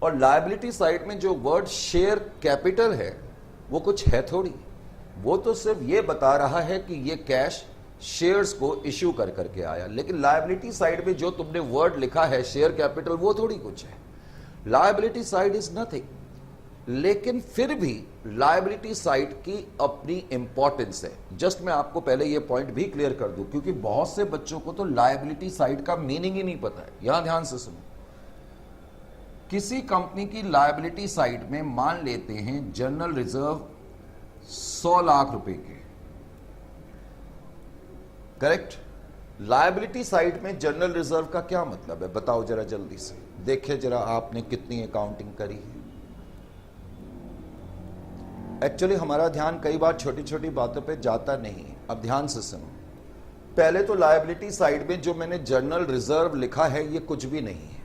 और लायबिलिटी साइड में जो वर्ड शेयर कैपिटल है वो कुछ है थोड़ी, वो तो सिर्फ ये बता रहा है कि ये कैश शेयर्स को इश्यू कर करके आया। लेकिन लायबिलिटी साइड में जो तुमने वर्ड लिखा है शेयर कैपिटल वो थोड़ी कुछ है। Liability side is nothing. लेकिन फिर भी लायबिलिटी साइड की अपनी इंपॉर्टेंस है। जस्ट मैं आपको पहले ये पॉइंट भी क्लियर कर दूं क्योंकि बहुत से बच्चों को तो लायबिलिटी साइड का मीनिंग ही नहीं पता है। यहां ध्यान से सुनो। किसी कंपनी की लायबिलिटी साइड में मान लेते हैं जनरल रिजर्व 100 लाख रुपए के, करेक्ट? लायबिलिटी साइड में जनरल रिजर्व का क्या मतलब है बताओ जरा जल्दी से। देखिए जरा आपने कितनी अकाउंटिंग करी है। एक्चुअली हमारा ध्यान कई बार छोटी छोटी बातों पे जाता नहीं है। अब ध्यान से सुनो। पहले तो लायबिलिटी साइड में जो मैंने जनरल रिजर्व लिखा है ये कुछ भी नहीं है,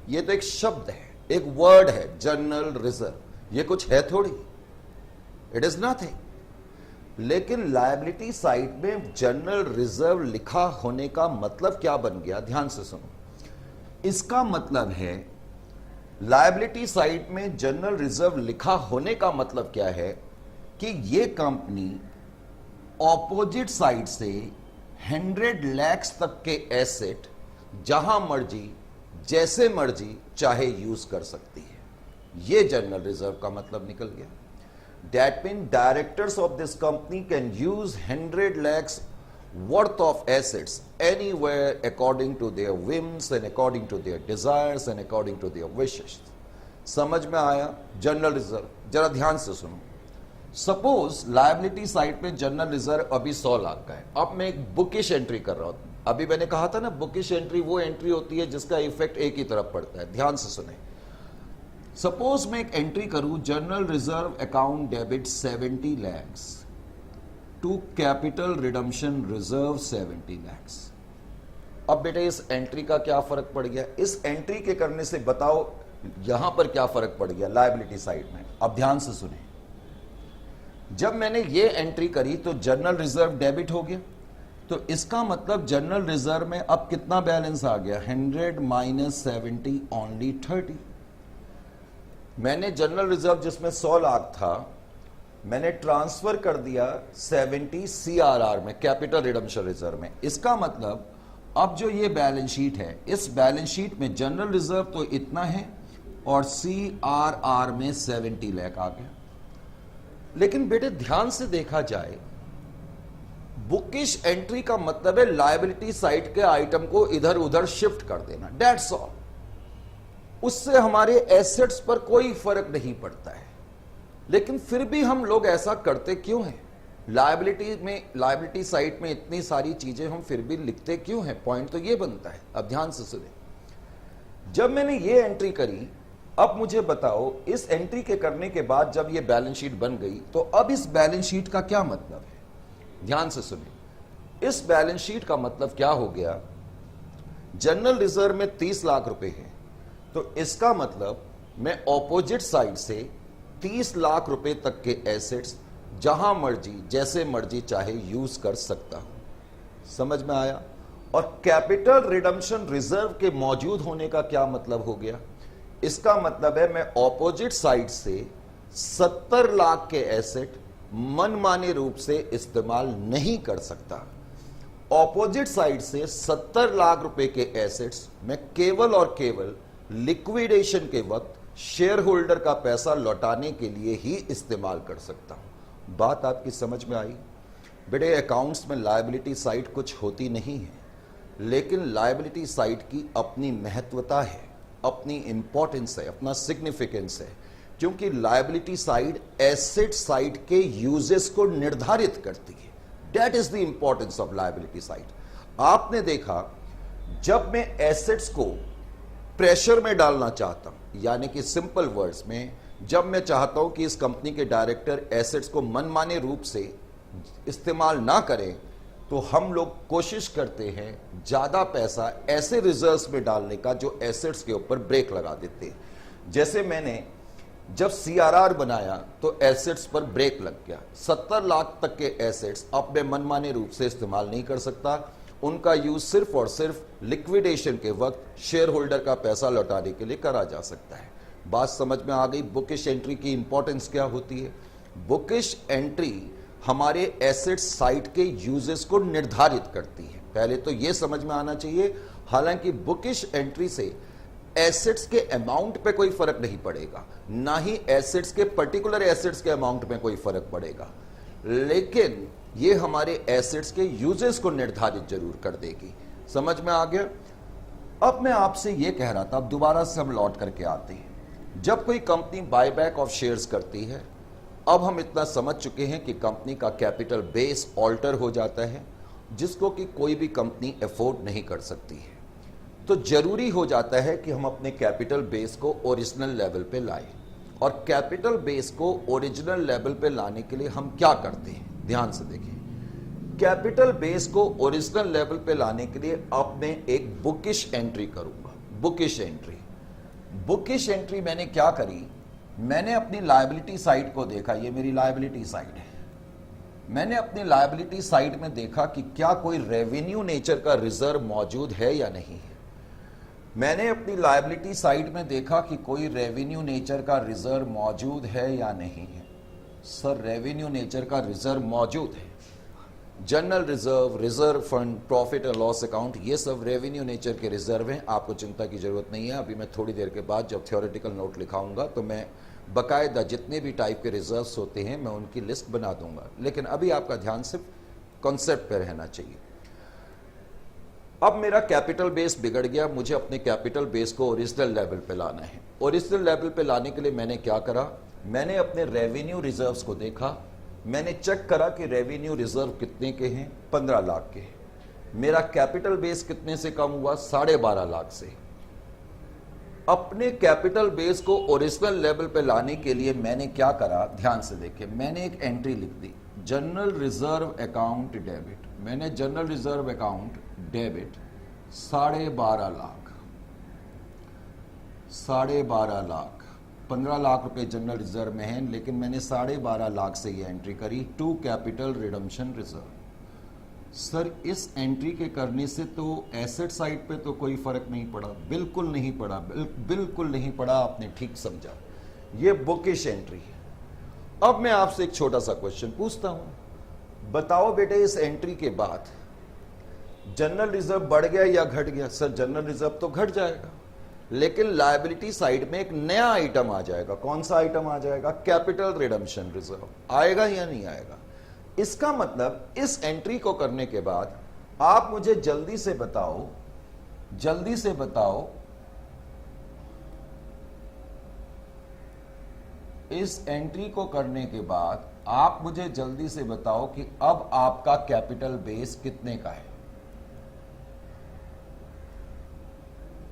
ये तो एक शब्द है, एक वर्ड है जनरल रिजर्व। ये कुछ है थोड़ी, इट इज नथिंग। लेकिन लायबिलिटी साइड में जनरल रिजर्व लिखा होने का मतलब क्या बन गया? ध्यान से सुनो। इसका मतलब है लायबिलिटी साइड में जनरल रिजर्व लिखा होने का मतलब क्या है कि ये कंपनी ऑपोजिट साइड से 100 लाख तक के एसेट जहां मर्जी जैसे मर्जी चाहे यूज कर सकती है। यह जनरल रिजर्व का मतलब निकल गया। That mean directors of this company can use 100 lakhs worth of assets anywhere according to their whims and according to their desires and according to their wishes। समझ में आया जनरल रिजर्व? जरा ध्यान से सुनो। सपोज लायबिलिटी साइड पे general reserve अभी 100 लाख का है। अब मैं एक बुकिश एंट्री कर रहा हूं। अभी मैंने कहा था ना, बुकिश एंट्री वो एंट्री होती है जिसका इफेक्ट एक ही तरफ पड़ता है। ध्यान से सुने। सपोज मैं एक एंट्री करूं, general reserve account debit 70 lakhs to capital redemption reserve 70 lakhs। अब बेटे इस एंट्री का क्या फर्क पड़ गया? इस एंट्री के करने से बताओ यहां पर क्या फर्क पड़ गया लायबिलिटी साइड में। अब ध्यान से सुने। जब मैंने ये एंट्री करी तो जनरल रिजर्व डेबिट हो गया, तो इसका मतलब जनरल रिजर्व में अब कितना बैलेंस आ गया? 100 माइनस 70 ओनली 30। मैंने जनरल रिजर्व जिसमें 100 लाख था, मैंने ट्रांसफर कर दिया 70 सीआरआर में, कैपिटल रिडम्पशन रिजर्व में। इसका मतलब अब जो ये बैलेंस शीट है, इस बैलेंस शीट में जनरल रिजर्व तो इतना है और सीआरआर में 70 लाख आ गया। लेकिन बेटे ध्यान से देखा जाए, बुकिश एंट्री का मतलब है लायबिलिटी साइड के आइटम को इधर उधर शिफ्ट कर देना, दैट्स ऑल। उससे हमारे एसेट्स पर कोई फर्क नहीं पड़ता है। लेकिन फिर भी हम लोग ऐसा करते क्यों हैं? लायबिलिटी साइड में इतनी सारी चीजें हम फिर भी लिखते क्यों हैं? पॉइंट तो ये बनता है। अब ध्यान से सुने। जब मैंने ये एंट्री करी, अब मुझे बताओ इस एंट्री के करने के बाद जब ये बैलेंस शीट बन गई, तो अब इस बैलेंस शीट का क्या मतलब है? ध्यान से सुनिए। इस बैलेंस शीट का मतलब क्या हो गया? जनरल रिजर्व में 30 लाख रुपए है, तो इसका मतलब मैं ऑपोजिट साइड से 30 लाख रुपए तक के एसेट्स जहां मर्जी जैसे मर्जी चाहे यूज कर सकता हूं। समझ में आया? और कैपिटल रिडम्पशन रिजर्व के मौजूद होने का क्या मतलब हो गया? इसका मतलब है मैं ऑपोजिट साइड से 70 लाख के एसेट मनमाने रूप से इस्तेमाल नहीं कर सकता। ऑपोजिट साइड से 70 लाख रुपए के एसेट्स मैं केवल और केवल लिक्विडेशन के वक्त शेयर होल्डर का पैसा लौटाने के लिए ही इस्तेमाल कर सकता हूं। बात आपकी समझ में आई? बेटे अकाउंट्स में लायबिलिटी साइड कुछ होती नहीं है, लेकिन लायबिलिटी साइड की अपनी महत्वता है, अपनी इंपॉर्टेंस है, अपना सिग्निफिकेंस है। क्योंकि लायबिलिटी साइड एसेट साइड के यूजेस को निर्धारित करती है। That is the importance of liability side. आपने देखा, जब मैं एसेट्स को प्रेशर में डालना चाहता हूं, यानी कि सिंपल वर्ड्स में, जब मैं चाहता हूं कि इस कंपनी के डायरेक्टर एसेट्स को मनमाने रूप से इस्तेमाल ना करें, तो हम लोग कोशिश करते हैं ज्यादा पैसा ऐसे रिजर्व्स में डालने का जो एसेट्स के ऊपर ब्रेक लगा देते हैं। जैसे मैंने जब सीआरआर बनाया तो एसेट्स पर ब्रेक लग गया। 70 लाख तक के एसेट्स अब मैं मनमाने रूप से इस्तेमाल नहीं कर सकता। उनका यूज सिर्फ और सिर्फ लिक्विडेशन के वक्त शेयर होल्डर का पैसा लौटाने के लिए करा जा सकता है। बात समझ में आ गई? बुकिश एंट्री की इंपॉर्टेंस क्या होती है? बुकिश एंट्री हमारे एसेट साइड के यूजेस को निर्धारित करती है। पहले तो यह समझ में आना चाहिए। हालांकि बुकिश एंट्री से एसेट्स के अमाउंट पे कोई फर्क नहीं पड़ेगा, ना ही एसेट्स के पर्टिकुलर एसेट्स के अमाउंट में कोई फर्क पड़ेगा, लेकिन ये हमारे एसेट्स के यूजेस को निर्धारित जरूर कर देगी। समझ में आ गया? अब मैं आपसे ये कह रहा था, अब दोबारा से हम लौट करके आते हैं। जब कोई कंपनी बायबैक ऑफ शेयर्स करती है, अब हम इतना समझ चुके हैं कि कंपनी का कैपिटल बेस ऑल्टर हो जाता है, जिसको कि कोई भी कंपनी अफोर्ड नहीं कर सकती है। तो जरूरी हो जाता है कि हम अपने कैपिटल बेस को ओरिजिनल लेवल पे लाएं। और कैपिटल बेस को ओरिजिनल लेवल पे लाने के लिए हम क्या करते हैं? ध्यान से देखिए। कैपिटल बेस को ओरिजिनल लेवल पे लाने के लिए अब मैं एक बुकिश एंट्री करूंगा। बुकिश एंट्री मैंने क्या करी? मैंने अपनी लायबिलिटी साइड को देखा। ये मेरी लायबिलिटी साइड है। मैंने अपनी लायबिलिटी साइड में देखा कि क्या कोई रेवेन्यू नेचर का रिजर्व मौजूद है या नहीं है। मैंने अपनी लायबिलिटी साइड में देखा कि कोई रेवेन्यू नेचर का रिजर्व मौजूद है या नहीं है। सर, रेवेन्यू नेचर का रिजर्व मौजूद है। General reserve, reserve fund, profit and loss account, ये सब रेवेन्यू नेचर के रिजर्व हैं, आपको चिंता की जरूरत नहीं है। अभी मैं थोड़ी देर के बाद जब थ्योरेटिकल नोट लिखाऊंगा तो मैं बकायदा जितने भी टाइप के रिजर्व्स होते हैं मैं उनकी लिस्ट बना दूंगा, लेकिन अभी आपका ध्यान सिर्फ कॉन्सेप्ट पे रहना चाहिए। अब मेरा कैपिटल बेस बिगड़ गया, मुझे अपने कैपिटल बेस को ओरिजिनल लेवल पे लाना है। ओरिजिनल लेवल पे लाने के लिए मैंने क्या करा, मैंने अपने रेवेन्यू रिजर्व्स को देखा, मैंने चेक करा कि रेवेन्यू रिजर्व कितने के हैं, 15 लाख के हैं। मेरा कैपिटल बेस कितने से कम हुआ, 12.5 लाख से। अपने कैपिटल बेस को ओरिजिनल लेवल पे लाने के लिए मैंने क्या करा, ध्यान से देखिए, मैंने एक एंट्री लिख दी, जनरल रिजर्व अकाउंट डेबिट। मैंने general reserve account debit 12.5 lakh, 12.5 lakh, 15 lakh रुपए जनरल रिजर्व में है, लेकिन मैंने 12.5 लाख से ये एंट्री करी to capital redemption reserve. Sir इस एंट्री के करने से तो एसेट साइड पे तो कोई फर्क नहीं पड़ा, बिल्कुल नहीं पड़ा, बिल्कुल नहीं पड़ा, आपने ठीक समझा, ये बुकिश एंट्री है। अब मैं आपसे एक छोटा सा क्वेश्चन पूछता हूं, बताओ बेटे इस एंट्री के बाद जनरल रिजर्व बढ़ गया या घट गया? सर जनरल रिजर्व तो घट जाएगा, लेकिन लायबिलिटी साइड में एक नया आइटम आ जाएगा। कौन सा आइटम आ जाएगा? Capital redemption reserve. आएगा या नहीं आएगा? इसका मतलब इस एंट्री को करने के बाद आप मुझे जल्दी से बताओ, जल्दी से बताओ, इस एंट्री को करने के बाद आप मुझे जल्दी से बताओ कि अब आपका कैपिटल बेस कितने का है।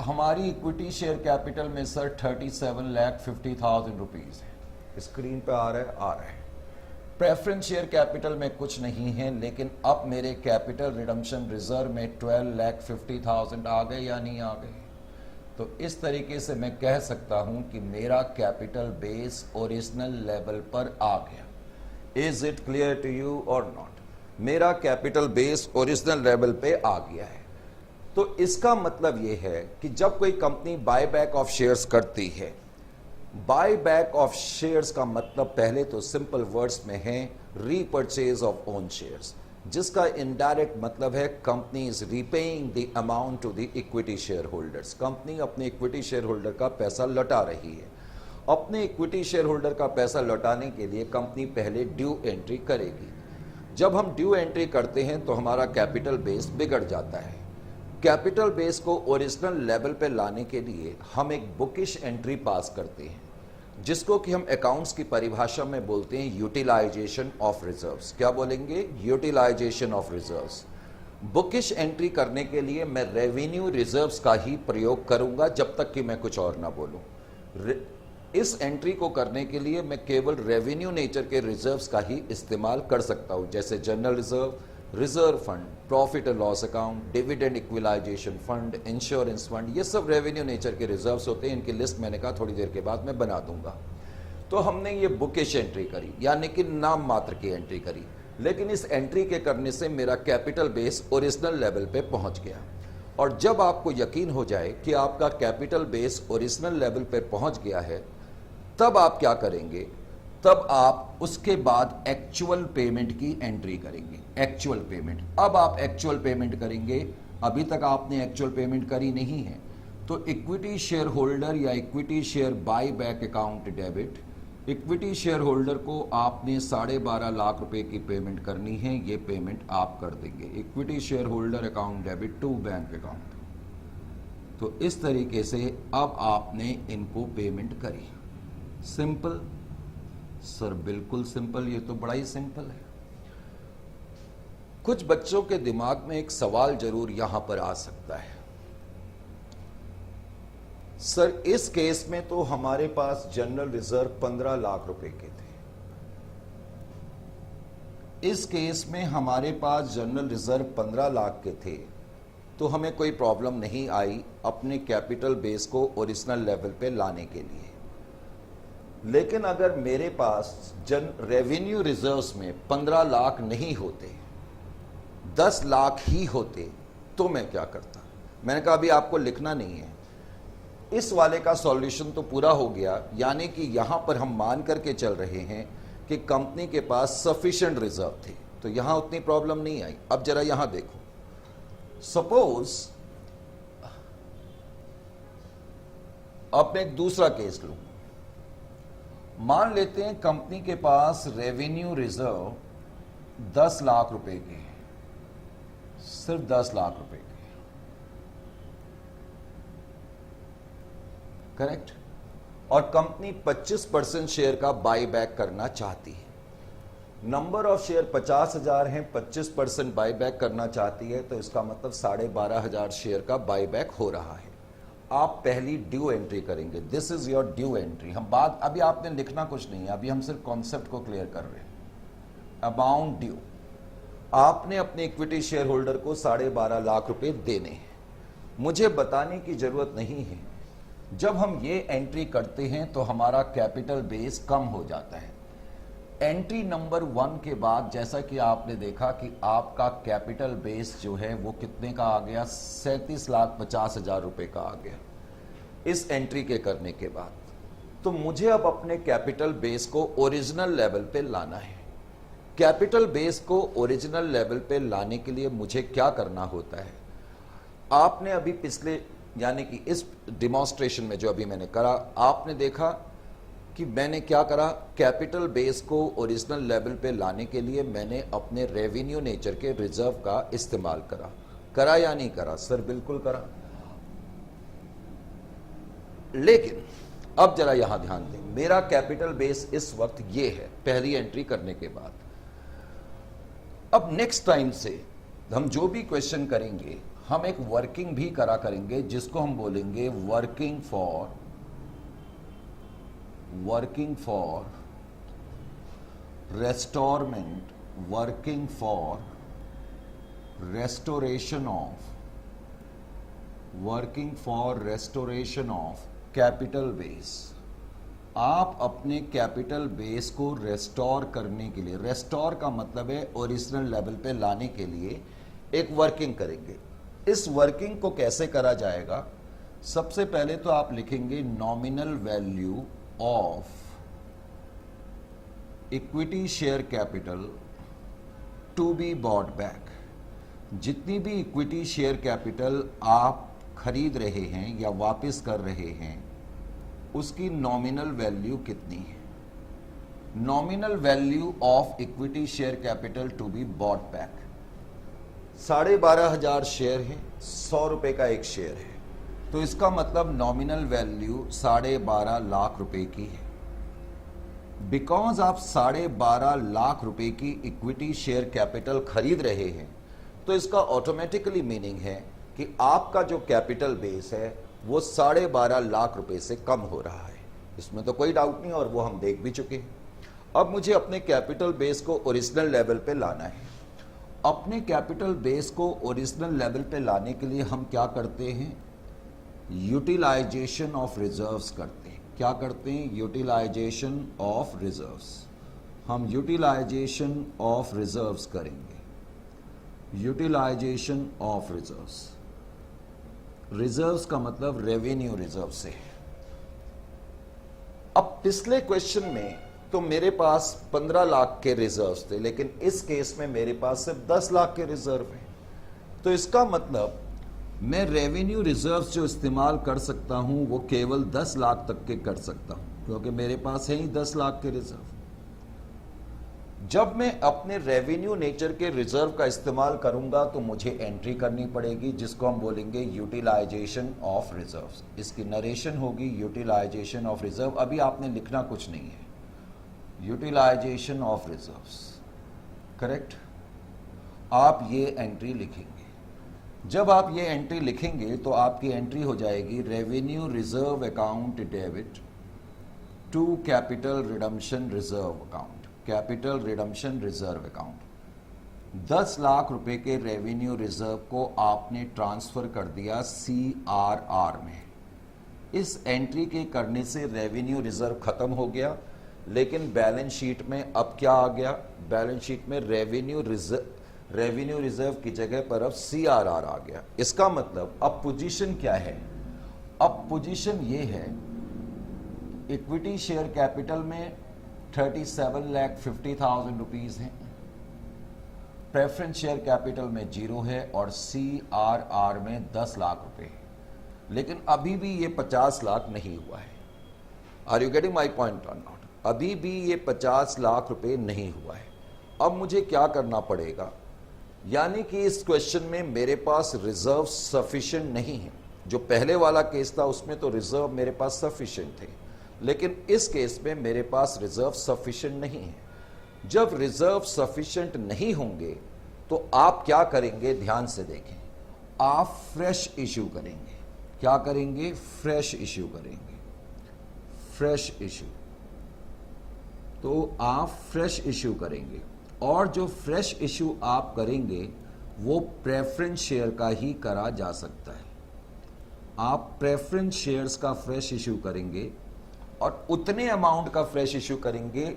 हमारी इक्विटी शेयर कैपिटल में सर 37,50,000 रुपीज है। स्क्रीन पे आ रहा है, आ रहा है। प्रेफरेंस शेयर कैपिटल में कुछ नहीं है, लेकिन अब मेरे कैपिटल रिडम्पशन रिजर्व में 12,50,000 आ गए या नहीं आ गए? तो इस तरीके से मैं कह सकता हूं कि मेरा कैपिटल बेस ओरिजिनल लेवल पर आ गया। Is it clear to you और नॉट? मेरा कैपिटल बेस ओरिजिनल लेवल पे आ गया है। तो इसका मतलब यह है कि जब कोई company by back of shares करती है, बाय बैक ऑफ शेयर्स का मतलब पहले तो सिंपल वर्ड्स में है रीपर्चेज ऑफ ओन शेयर्स, जिसका इनडायरेक्ट मतलब है company is repaying the amount to the equity share holders. Company अपने इक्विटी शेयर होल्डर का पैसा लौटा रही है। अपने इक्विटी शेयर होल्डर का पैसा लौटाने के लिए कंपनी पहले ड्यू एंट्री करेगी। जब हम ड्यू एंट्री करते हैं तो हमारा कैपिटल बेस बिगड़ जाता है। कैपिटल बेस को ओरिजिनल लेवल पे लाने के लिए हम एक बुकिश एंट्री पास करते हैं, जिसको कि हम अकाउंट्स की परिभाषा में बोलते हैं यूटिलाइजेशन ऑफ रिजर्व्स। क्या बोलेंगे? Utilisation of reserves. Bookish entry करने के लिए मैं रेवेन्यू रिजर्व्स का ही प्रयोग करूंगा जब तक कि मैं कुछ और ना बोलूं। इस एंट्री को करने के लिए मैं केवल रेवेन्यू नेचर के रिजर्व्स का ही इस्तेमाल कर सकता हूं, जैसे general reserve, reserve fund, profit and loss account, dividend equalisation fund, insurance fund, ये सब रेवेन्यू नेचर के रिजर्व्स होते हैं। इनकी लिस्ट मैंने कहा थोड़ी देर के बाद मैं बना दूंगा। तो हमने ये बुकिश एंट्री करी, यानी कि नाम मात्र की एंट्री करी, लेकिन इस एंट्री के करने से मेरा कैपिटल बेस ओरिजिनल लेवल पे पहुंच गया। और जब आपको यकीन हो जाए कि आपका कैपिटल बेस ओरिजिनल लेवल पे पहुंच गया है, तब आप क्या करेंगे? तब आप उसके बाद एक्चुअल पेमेंट की एंट्री करेंगे। एक्चुअल पेमेंट, अब आप एक्चुअल पेमेंट करेंगे। अभी तक आपने एक्चुअल पेमेंट करी नहीं है, तो इक्विटी शेयर होल्डर या equity share buy back account debit, equity share holder को आपने 12.5 लाख रुपए की पेमेंट करनी है, ये पेमेंट आप कर देंगे। Equity share holder account debit to bank account. तो इस तरीके से अब आपने इनको पेमेंट करी। सिंपल सर, बिल्कुल सिंपल, ये तो बड़ा ही सिंपल है। कुछ बच्चों के दिमाग में एक सवाल जरूर यहां पर आ सकता है, सर इस केस में तो हमारे पास जनरल रिजर्व 15 लाख रुपए के थे, इस केस में हमारे पास जनरल रिजर्व 15 लाख के थे, तो हमें कोई प्रॉब्लम नहीं आई अपने कैपिटल बेस को ओरिजिनल लेवल पे लाने के लिए। लेकिन अगर मेरे पास रेवेन्यू रिजर्व्स में 15 लाख नहीं होते, 10 लाख ही होते, तो मैं क्या करता? मैंने कहा अभी आपको लिखना नहीं है। इस वाले का सॉल्यूशन तो पूरा हो गया, यानी कि यहां पर हम मान करके चल रहे हैं कि कंपनी के पास सफिशिएंट रिजर्व थे। तो यहां उतनी प्रॉब्लम नहीं आई। अब जरा यहां देखो, सपोज अब मैं एक दूसरा केस लूं। मान लेते हैं कंपनी के पास रेवेन्यू रिजर्व 10 लाख रुपए के हैं, सिर्फ 10 लाख रुपए के, करेक्ट। और कंपनी 25% शेयर का बाई बैक करना चाहती है। नंबर ऑफ शेयर 50,000 हैं, 25% बाई बैक करना चाहती है, तो इसका मतलब 12,500 शेयर का बाई बैक हो रहा है। आप पहली ड्यू एंट्री करेंगे, this is your due entry. हम बात अभी आपने लिखना कुछ नहीं है, अभी हम सिर्फ कॉन्सेप्ट को क्लियर कर रहे हैं। अमाउंट ड्यू, आपने अपने इक्विटी शेयर होल्डर को 12.5 लाख रुपए देने हैं। मुझे बताने की जरूरत नहीं है, जब हम ये एंट्री करते हैं तो हमारा कैपिटल बेस कम हो जाता है। एंट्री नंबर 1 के बाद जैसा कि आपने देखा कि आपका कैपिटल बेस जो है वो कितने का आ गया, 37,50,000 रुपए का आ गया इस एंट्री के करने के बाद। तो मुझे अब अपने कैपिटल बेस को ओरिजिनल लेवल पे लाना है। कैपिटल बेस को ओरिजिनल लेवल पे लाने के लिए मुझे क्या करना होता है? आपने अभी पिछले यानी कि इस डिमॉन्स्ट्रेशन में जो अभी मैंने करा, आपने देखा कि मैंने क्या करा, कैपिटल बेस को ओरिजिनल लेवल पे लाने के लिए मैंने अपने रेवेन्यू नेचर के रिजर्व का इस्तेमाल करा या नहीं करा? सर बिल्कुल करा। लेकिन अब जरा यहां ध्यान दें, मेरा कैपिटल बेस इस वक्त ये है पहली एंट्री करने के बाद। अब नेक्स्ट टाइम से हम जो भी क्वेश्चन करेंगे हम एक वर्किंग भी करा करेंगे, जिसको हम बोलेंगे working for restorement, working for restoration of capital base. आप अपने कैपिटल बेस को रेस्टोर करने के लिए, रेस्टोर का मतलब है ओरिजिनल लेवल पे लाने के लिए एक वर्किंग करेंगे। इस वर्किंग को कैसे करा जाएगा? सबसे पहले तो आप लिखेंगे nominal value of equity share capital to be bought back. जितनी भी इक्विटी शेयर कैपिटल आप खरीद रहे हैं या वापस कर रहे हैं, उसकी नॉमिनल वैल्यू कितनी है? Nominal value of equity share capital to be bought back 12,500 share है, 100 रुपए का एक शेयर है, तो इसका मतलब नॉमिनल वैल्यू 12.5 लाख रुपए की है। बिकॉज आप 12.5 लाख रुपए की इक्विटी शेयर कैपिटल खरीद रहे हैं, तो इसका ऑटोमेटिकली मीनिंग है कि आपका जो कैपिटल बेस है वो 12.5 लाख रुपए से कम हो रहा है। इसमें तो कोई डाउट नहीं, और वो हम देख भी चुके हैं। अब मुझे अपने कैपिटल बेस को ओरिजिनल लेवल पे लाना है। अपने कैपिटल बेस को ओरिजिनल लेवल पे लाने के लिए हम क्या करते हैं? यूटिलाइजेशन ऑफ रिजर्व्स करते हैं। क्या करते हैं? Utilisation of reserves. हम यूटिलाइजेशन ऑफ रिजर्व्स करेंगे। यूटिलाइजेशन ऑफ रिजर्व्स, रिजर्व्स का मतलब रेवेन्यू रिजर्व से है। अब पिछले क्वेश्चन में तो मेरे पास 15 लाख के रिजर्व्स थे, लेकिन इस केस में मेरे पास सिर्फ 10 लाख के रिजर्व हैं। तो इसका मतलब मैं रेवेन्यू रिजर्व्स जो इस्तेमाल कर सकता हूं वो केवल 10 लाख तक के कर सकता हूं, क्योंकि मेरे पास है ही 10 लाख के रिजर्व। जब मैं अपने रेवेन्यू नेचर के रिजर्व का इस्तेमाल करूंगा तो मुझे एंट्री करनी पड़ेगी, जिसको हम बोलेंगे यूटिलाइजेशन ऑफ रिजर्व्स। इसकी नरेशन होगी यूटिलाइजेशन ऑफ रिजर्व। अभी आपने लिखना कुछ नहीं है, यूटिलाइजेशन ऑफ रिजर्व्स, करेक्ट। आप ये एंट्री लिखेंगे। जब आप ये एंट्री लिखेंगे तो आपकी एंट्री हो जाएगी revenue reserve account debit to capital redemption reserve account, capital redemption reserve account. 10 lakh रुपए के रेवेन्यू रिजर्व को आपने ट्रांसफर कर दिया CRR में। इस एंट्री के करने से रेवेन्यू रिजर्व खत्म हो गया, लेकिन बैलेंस शीट में अब क्या आ गया? बैलेंस शीट में रेवेन्यू रिजर्व की जगह पर अब CRR आ गया। इसका मतलब अब पोजीशन क्या है? अब पोजीशन ये है, इक्विटी शेयर कैपिटल में 37,50,000 रुपीज हैं, प्रेफरेंस शेयर कैपिटल में 0 है और CRR में 10 लाख रुपए है, लेकिन अभी भी ये 50 लाख नहीं हुआ है। Are you getting my point और नॉट? अभी भी ये 50 लाख रुपए नहीं हुआ है। अब मुझे क्या करना पड़ेगा, यानी कि इस क्वेश्चन में मेरे पास रिजर्व सफिशिएंट नहीं है। जो पहले वाला केस था उसमें तो रिजर्व मेरे पास सफिशिएंट थे, लेकिन इस केस में मेरे पास रिजर्व सफिशिएंट नहीं है। जब रिजर्व सफिशिएंट नहीं होंगे तो आप क्या करेंगे, ध्यान से देखें, आप फ्रेश इश्यू करेंगे। क्या करेंगे? फ्रेश इश्यू करेंगे। फ्रेश इश्यू, तो आप फ्रेश इश्यू करेंगे, और जो फ्रेश इश्यू आप करेंगे वो प्रेफरेंस शेयर का ही करा जा सकता है। आप प्रेफरेंस शेयर्स का फ्रेश इश्यू करेंगे और उतने अमाउंट का फ्रेश इश्यू करेंगे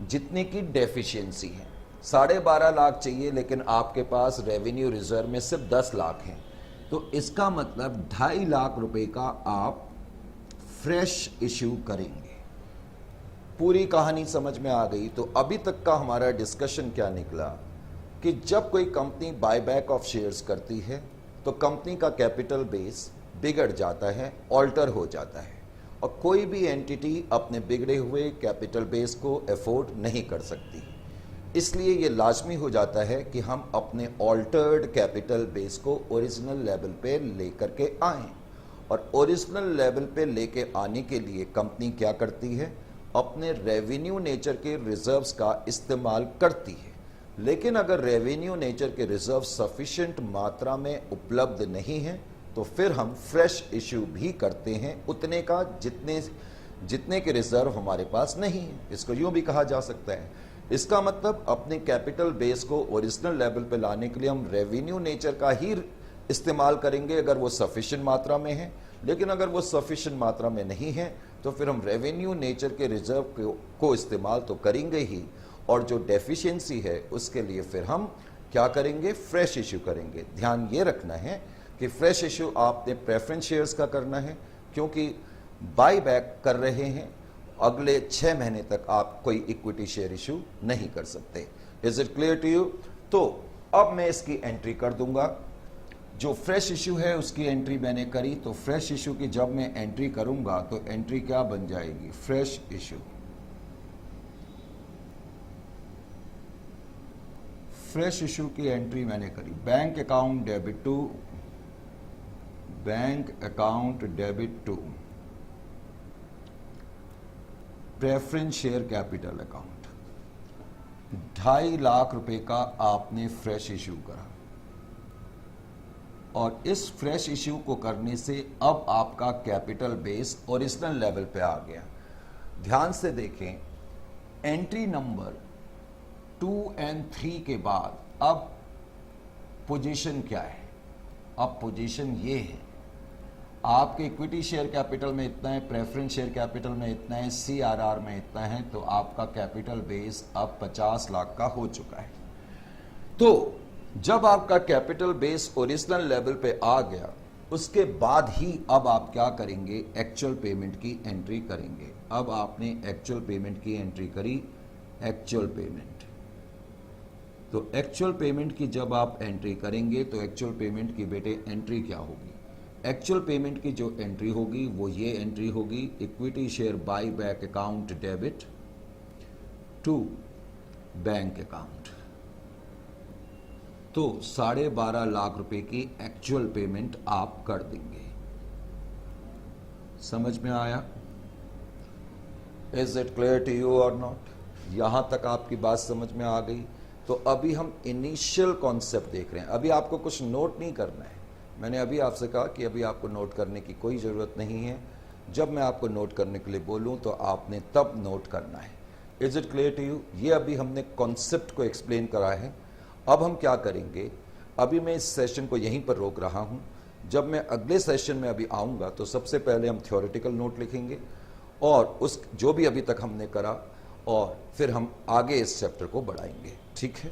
जितने की डेफिशिएंसी है। 12.5 लाख चाहिए, लेकिन आपके पास रेवेन्यू रिजर्व में सिर्फ 10 लाख हैं, तो इसका मतलब 2.5 लाख रुपए का आप फ्रेश इश्यू करेंगे। पूरी कहानी समझ में आ गई? तो अभी तक का हमारा डिस्कशन क्या निकला कि जब कोई कंपनी बायबैक ऑफ शेयर्स करती है तो कंपनी का कैपिटल बेस बिगड़ जाता है, ऑल्टर हो जाता है, और कोई भी एंटिटी अपने बिगड़े हुए कैपिटल बेस को अफोर्ड नहीं कर सकती। इसलिए ये लाजमी हो जाता है कि हम अपने ऑल्टर्ड कैपिटल बेस को ओरिजिनल लेवल पे लेकर के आएं, और ओरिजिनल लेवल पे लेके आने के लिए कंपनी क्या करती है, अपने रेवेन्यू नेचर के रिजर्व्स का इस्तेमाल करती है। लेकिन अगर रेवेन्यू नेचर के रिजर्व सफिशिएंट मात्रा में उपलब्ध नहीं है तो फिर हम फ्रेश इश्यू भी करते हैं उतने का जितने के रिजर्व हमारे पास नहीं है। इसको यूं भी कहा जा सकता है। इसका मतलब अपने कैपिटल बेस को ओरिजिनल लेवल पे लाने के लिए हम रेवेन्यू नेचर का ही इस्तेमाल करेंगे अगर वो सफिशिएंट मात्रा में है, लेकिन अगर वो सफिशिएंट मात्रा में नहीं है तो फिर हम रेवेन्यू नेचर के रिजर्व को इस्तेमाल तो करेंगे ही, और जो डेफिशिएंसी है उसके लिए फिर हम क्या करेंगे, फ्रेश इश्यू करेंगे। ध्यान ये रखना है कि फ्रेश इश्यू आपने प्रेफरेंस शेयर्स का करना है, क्योंकि बाय बैक कर रहे हैं, अगले 6 महीने तक आप कोई इक्विटी शेयर इश्यू नहीं कर सकते। Is it clear to you? तो अब मैं इसकी एंट्री कर दूंगा। जो फ्रेश इश्यू है उसकी एंट्री मैंने करी, तो फ्रेश इश्यू की जब मैं एंट्री करूंगा तो एंट्री क्या बन जाएगी, फ्रेश इश्यू। फ्रेश इश्यू की एंट्री मैंने करी, bank account debit to, bank account debit to preference share capital account. 2.5 lakh रुपए का आपने फ्रेश इश्यू करा, और इस फ्रेश इश्यू को करने से अब आपका कैपिटल बेस ओरिजिनल लेवल पे आ गया। ध्यान से देखें, एंट्री नंबर 2 और 3 के बाद अब पोजीशन क्या है? अब पोजीशन ये है, आपके इक्विटी शेयर कैपिटल में इतना है, प्रेफरेंस शेयर कैपिटल में इतना है, CRR में इतना है, तो आपका कैपिटल बेस अब 50 लाख का हो चुका है। तो जब आपका कैपिटल बेस ओरिजिनल लेवल पे आ गया, उसके बाद ही अब आप क्या करेंगे, एक्चुअल पेमेंट की एंट्री करेंगे। अब आपने एक्चुअल पेमेंट की एंट्री करी, एक्चुअल पेमेंट। तो एक्चुअल पेमेंट की जब आप एंट्री करेंगे तो एक्चुअल पेमेंट की बेटे एंट्री क्या होगी, एक्चुअल पेमेंट की जो एंट्री होगी वो ये एंट्री होगी, equity share buy back account debit to bank account. तो 12.5 लाख रुपए की एक्चुअल पेमेंट आप कर देंगे। समझ में आया? Is it clear to you और नॉट? यहां तक आपकी बात समझ में आ गई? तो अभी हम इनिशियल कॉन्सेप्ट देख रहे हैं, अभी आपको कुछ नोट नहीं करना है। मैंने अभी आपसे कहा कि अभी आपको नोट करने की कोई ज़रूरत नहीं है। जब मैं आपको नोट करने के लिए बोलूं तो आपने तब नोट करना है। Is it clear to you? ये अभी हमने कॉन्सेप्ट को एक्सप्लेन करा है। अब हम क्या करेंगे, अभी मैं इस सेशन को यहीं पर रोक रहा हूं। जब मैं अगले सेशन में अभी आऊंगा तो सबसे पहले हम थ्योरेटिकल नोट लिखेंगे और उस जो भी अभी तक हमने करा, और फिर हम आगे इस चैप्टर को बढ़ाएंगे। ठीक है?